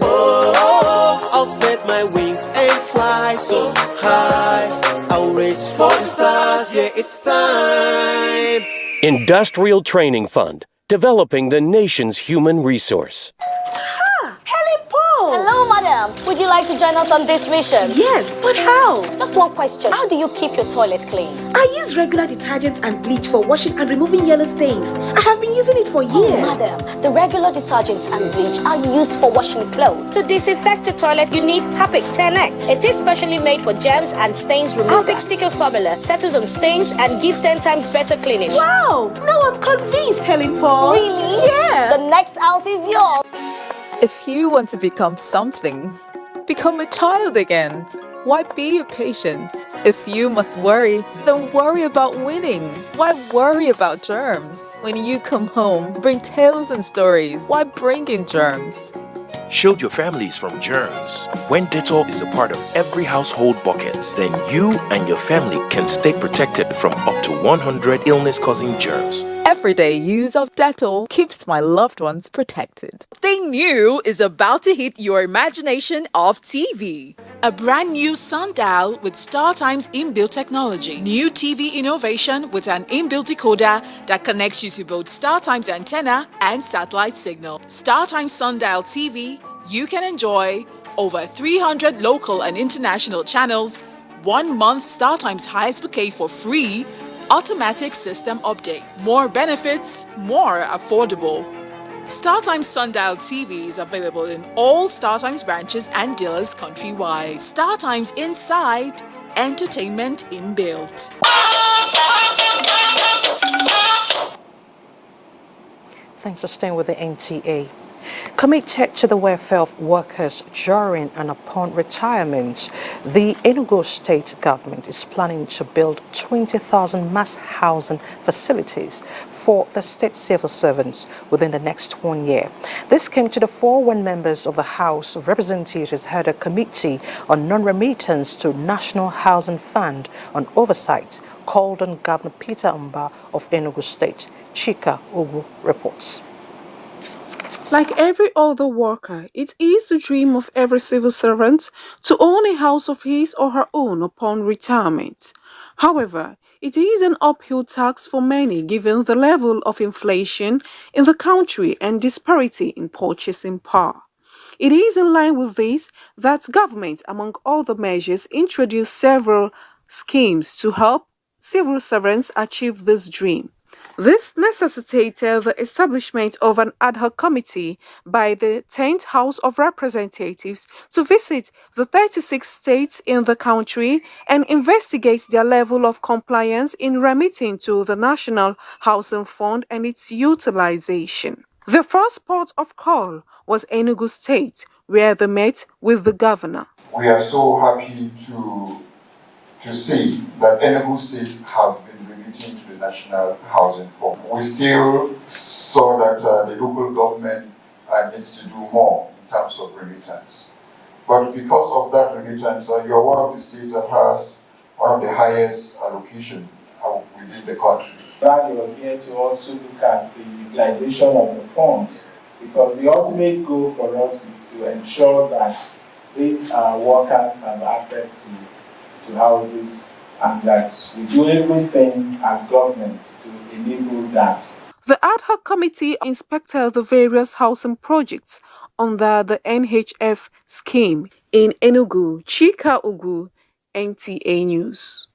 Oh, I'll spread my wings and fly so high. I'll reach for the stars, yeah, it's time. Industrial Training Fund, developing the nation's human resource. Hello, madam. Would you like to join us on this mission? Yes, but how? Just one question. How do you keep your toilet clean? I use regular detergent and bleach for washing and removing yellow stains. I have been using it for years. Oh, madam, the regular detergents and bleach are used for washing clothes. To disinfect your toilet, you need Harpic 10X. It is specially made for germs and stains removal. Harpic sticker formula settles on stains and gives 10 times better cleaning. Wow! Now I'm convinced, Helen Paul. Really? Yeah. The next house is yours. If you want to become something, become a child again. Why be a patient? If you must worry, then worry about winning. Why worry about germs? When you come home, bring tales and stories. Why bring in germs? Shield your families from germs. When Dettol is a part of every household bucket, then you and your family can stay protected from up to 100 illness-causing germs. Everyday use of Dettol keeps my loved ones protected. Something new is about to hit your imagination of TV. A brand new sundial with StarTimes inbuilt technology. New TV innovation with an inbuilt decoder that connects you to both StarTimes antenna and satellite signal. StarTimes sundial TV, you can enjoy over 300 local and international channels, 1 month StarTimes highest bouquet for free, automatic system update. More benefits, more affordable. StarTimes Sundial TV is available in all StarTimes branches and dealers countrywide. StarTimes Inside, entertainment inbuilt. Thanks for staying with the NTA. Committed to the welfare of workers during and upon retirement, the Enugu State government is planning to build 20,000 mass housing facilities for the state civil servants within the next 1 year. This came to the fore when members of the House of Representatives held a committee on non-remittance to National Housing Fund on oversight called on Governor Peter Mba of Enugu State. Chika Ugu reports. Like every other worker, it is the dream of every civil servant to own a house of his or her own upon retirement. However, it is an uphill task for many given the level of inflation in the country and disparity in purchasing power. It is in line with this that government, among other measures, introduced several schemes to help civil servants achieve this dream. This necessitated the establishment of an ad hoc committee by the 10th House of Representatives to visit the 36 states in the country and investigate their level of compliance in remitting to the National Housing Fund and its utilization. The first port of call was Enugu State, where they met with the governor. We are so happy to see that Enugu State have been remitting to the National Housing Fund. We still saw that the local government needs to do more in terms of remittance. But because of that remittance, you are one of the states that has one of the highest allocation within the country. That you're here to also look at the utilization of the funds, because the ultimate goal for us is to ensure that these workers have access to houses, and that we do everything as government to enable that. The ad hoc committee inspected the various housing projects under the NHF scheme in Enugu. Chika Ugu, NTA News.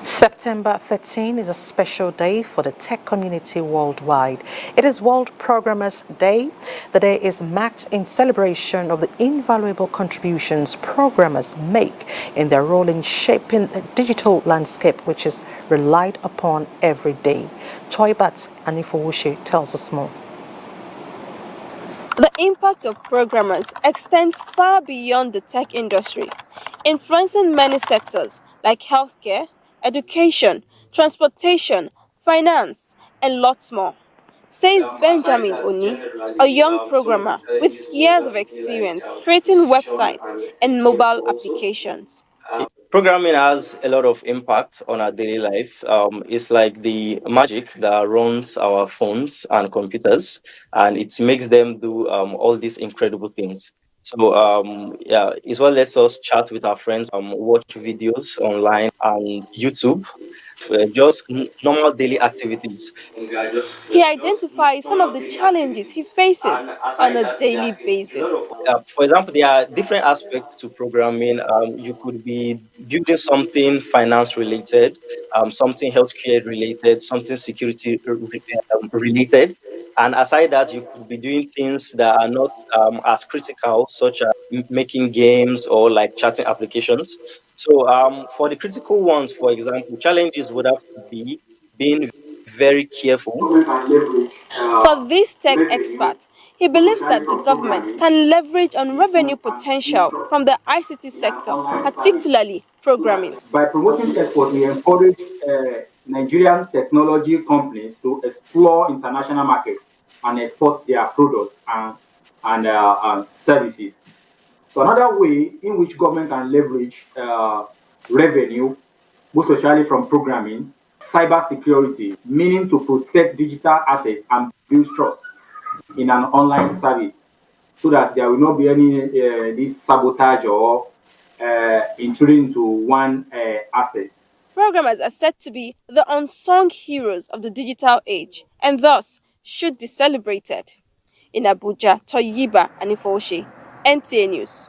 September 13 is a special day for the tech community worldwide. It is World Programmers Day. The day is marked in celebration of the invaluable contributions programmers make in their role in shaping the digital landscape, which is relied upon every day. Toybat Anifowoshe tells us more. The impact of programmers extends far beyond the tech industry, influencing many sectors like healthcare, education, transportation, finance, and lots more, says Benjamin Oni, a young programmer with years of experience creating websites and mobile applications. Programming has a lot of impact on our daily life. It's like the magic that runs our phones and computers, and it makes them do all these incredible things. So yeah, it's what lets us chat with our friends, watch videos online and YouTube, just normal daily activities. He identifies some of the challenges he faces on a daily basis. For example, there are different aspects to programming. You could be building something finance related, something healthcare related, something security related. And aside that, you could be doing things that are not as critical, such as making games or like chatting applications. So for the critical ones, for example, challenges would have to be being very careful. For this tech expert, he believes that the government can leverage on revenue potential from the ICT sector, particularly programming. By promoting export, we encourage Nigerian technology companies to explore international markets and export their products and services. So another way in which government can leverage revenue, most especially from programming, cyber security, meaning to protect digital assets and build trust in an online service, so that there will not be any this sabotage or intruding into one asset. Programmers are said to be the unsung heroes of the digital age and thus should be celebrated. In Abuja, Toyiba Anifowoshe, NTA News.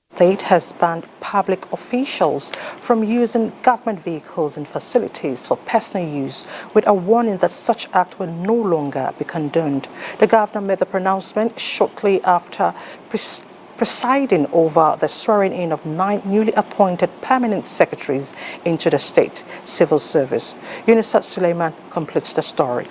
State has banned public officials from using government vehicles and facilities for personal use, with a warning that such act will no longer be condoned. The governor made the pronouncement shortly after presiding over the swearing-in of 9 newly appointed permanent secretaries into the state civil service. Yunisat Suleiman completes the story.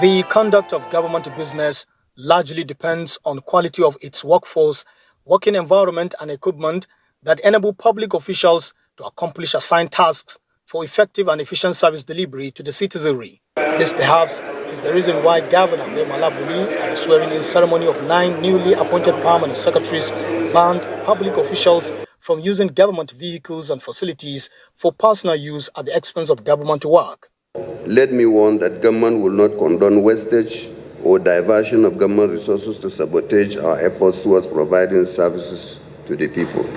The conduct of government business largely depends on quality of its workforce, working environment and equipment that enable public officials to accomplish assigned tasks for effective and efficient service delivery to the citizenry. This perhaps is the reason why Governor Malabuni at the swearing-in ceremony of 9 newly appointed permanent secretaries banned public officials from using government vehicles and facilities for personal use at the expense of government work. Let me warn that government will not condone wastage or diversion of government resources to sabotage our efforts towards providing services to the people.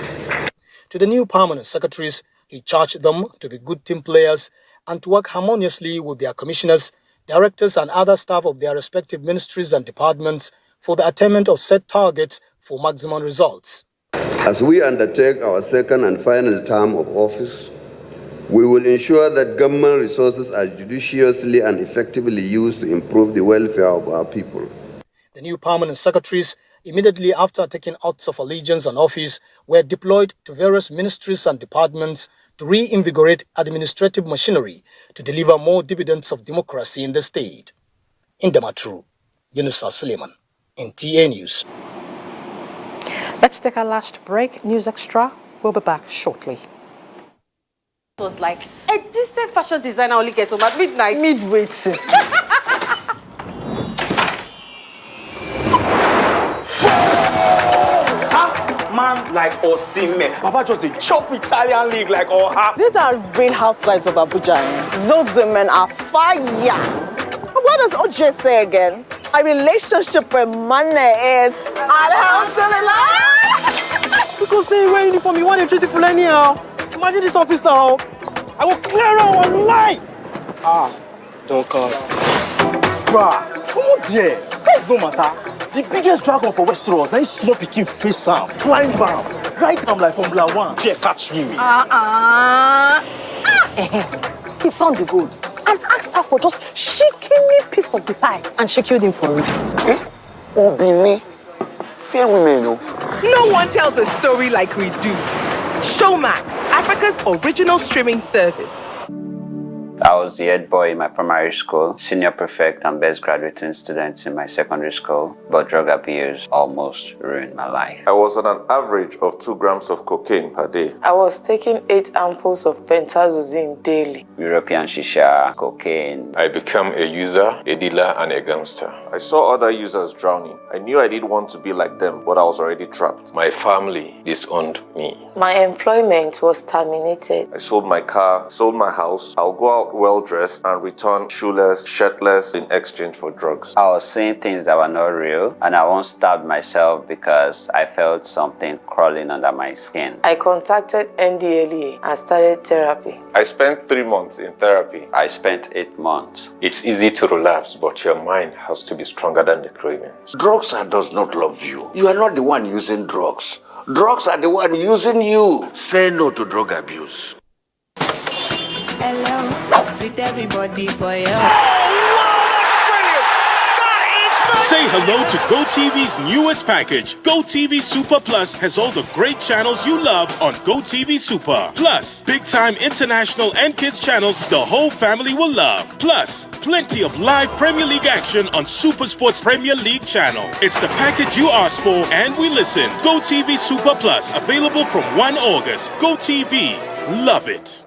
To the new permanent secretaries, he charged them to be good team players and to work harmoniously with their commissioners, directors and other staff of their respective ministries and departments for the attainment of set targets for maximum results. As we undertake our second and final term of office, we will ensure that government resources are judiciously and effectively used to improve the welfare of our people. The new permanent secretaries, immediately after taking oaths of allegiance and office, were deployed to various ministries and departments to reinvigorate administrative machinery to deliver more dividends of democracy in the state. In Damaturu, Yunusa Suleiman, NTA News. Let's take our last break. News Extra. We'll be back shortly. Was like a decent fashion designer only gets home at midnight. Midweight. like Osime. Papa just the chop Italian league like Oha. These are real housewives of Abuja. Those women are fire. What does OJ say again? My relationship with money is alhamdulillah. Because they wear uniform, you want to treat people anyhow. Imagine this officer, I will clear out one lie. Don't cost. Bruh, come on there. Size no matter. The biggest dragon for Westeros, now small picking face am, climb am, ride am like Formula 1. Yeah, catch me. He found the gold and asked her for just shaking me piece of the pie, and she killed him for it. Obini, fair women, no. No one tells a story like we do. Showmax, Africa's original streaming service. I was the head boy in my primary school, senior prefect and best graduating student in my secondary school, but drug abuse almost ruined my life. I was on an average of 2 grams of cocaine per day. I was taking 8 ampoules of pentazosine daily. European shisha, cocaine. I became a user, a dealer, and a gangster. I saw other users drowning. I knew I didn't want to be like them, but I was already trapped. My family disowned me. My employment was terminated. I sold my car, sold my house. I'll go out well-dressed and return shoeless, shirtless in exchange for drugs. I was seeing things that were not real, and I once stabbed myself because I felt something crawling under my skin. I contacted NDLEA and started therapy. I spent 3 months in therapy. I spent 8 months. It's easy to relapse, but your mind has to be stronger than the cravings. Drugs does not love you. You are not the one using drugs. Drugs are the one using you. Say no to drug abuse. Hello, with everybody for you. Say hello to GoTV's newest package. GoTV Super Plus has all the great channels you love on GoTV Super. Plus, big-time international and kids channels the whole family will love. Plus, plenty of live Premier League action on Super Sports Premier League channel. It's the package you asked for, and we listen. GoTV Super Plus, available from 1 August. GoTV, love it.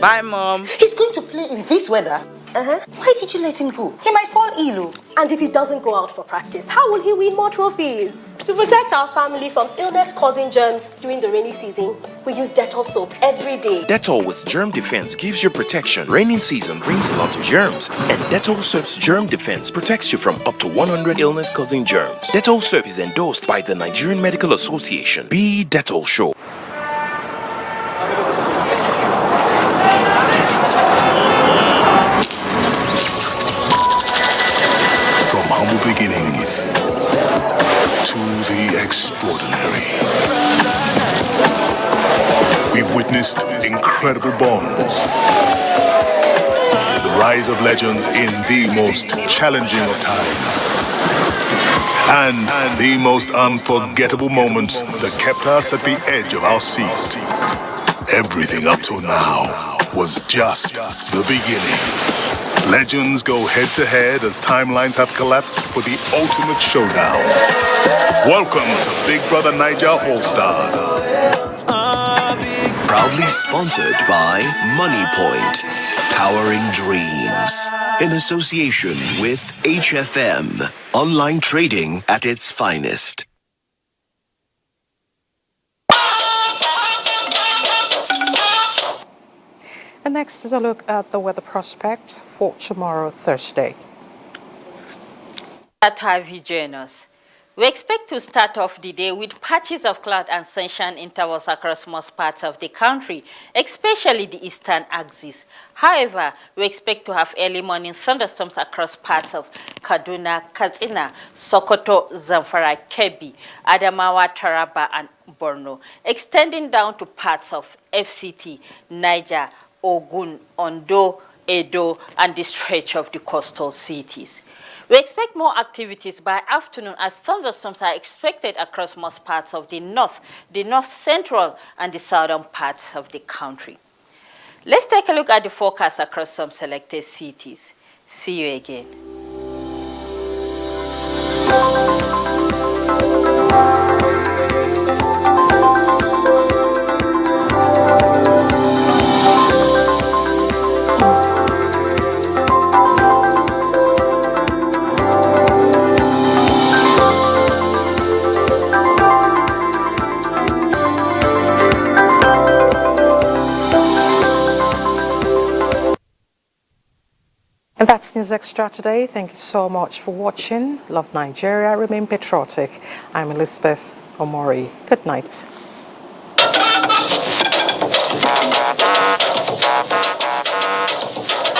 Bye, Mom. He's going to play in this weather? Why did you let him go? He might fall ill. And if he doesn't go out for practice, how will he win more trophies? To protect our family from illness-causing germs during the rainy season, we use Dettol soap every day. Dettol with germ defense gives you protection. Raining season brings a lot of germs, and Dettol soap's germ defense protects you from up to 100 illness-causing germs. Dettol soap is endorsed by the Nigerian Medical Association. Be Dettol Show. Humble beginnings to the extraordinary. We've witnessed incredible bonds, the rise of legends in the most challenging of times, and the most unforgettable moments that kept us at the edge of our seat. Everything up till now was just the beginning. Legends go head-to-head as timelines have collapsed for the ultimate showdown. Welcome to Big Brother Niger All-Stars. Proudly sponsored by Money Point, powering dreams. In association with HFM, online trading at its finest. And next is a look at the weather prospects for tomorrow, Thursday. Glad to have you join us. We expect to start off the day with patches of cloud and sunshine intervals across most parts of the country, especially the eastern axis. However, we expect to have early morning thunderstorms across parts of Kaduna, Katsina, Sokoto, Zamfara, Kebbi, Adamawa, Taraba, and Borno, extending down to parts of FCT, Niger, Ogun, Ondo, Edo, and the stretch of the coastal cities. We expect more activities by afternoon as thunderstorms are expected across most parts of the north central, and the southern parts of the country. Let's take a look at the forecast across some selected cities. See you again. That's News Extra today. Thank you so much for watching. Love Nigeria. Remain patriotic. I'm Elizabeth Omori. Good night.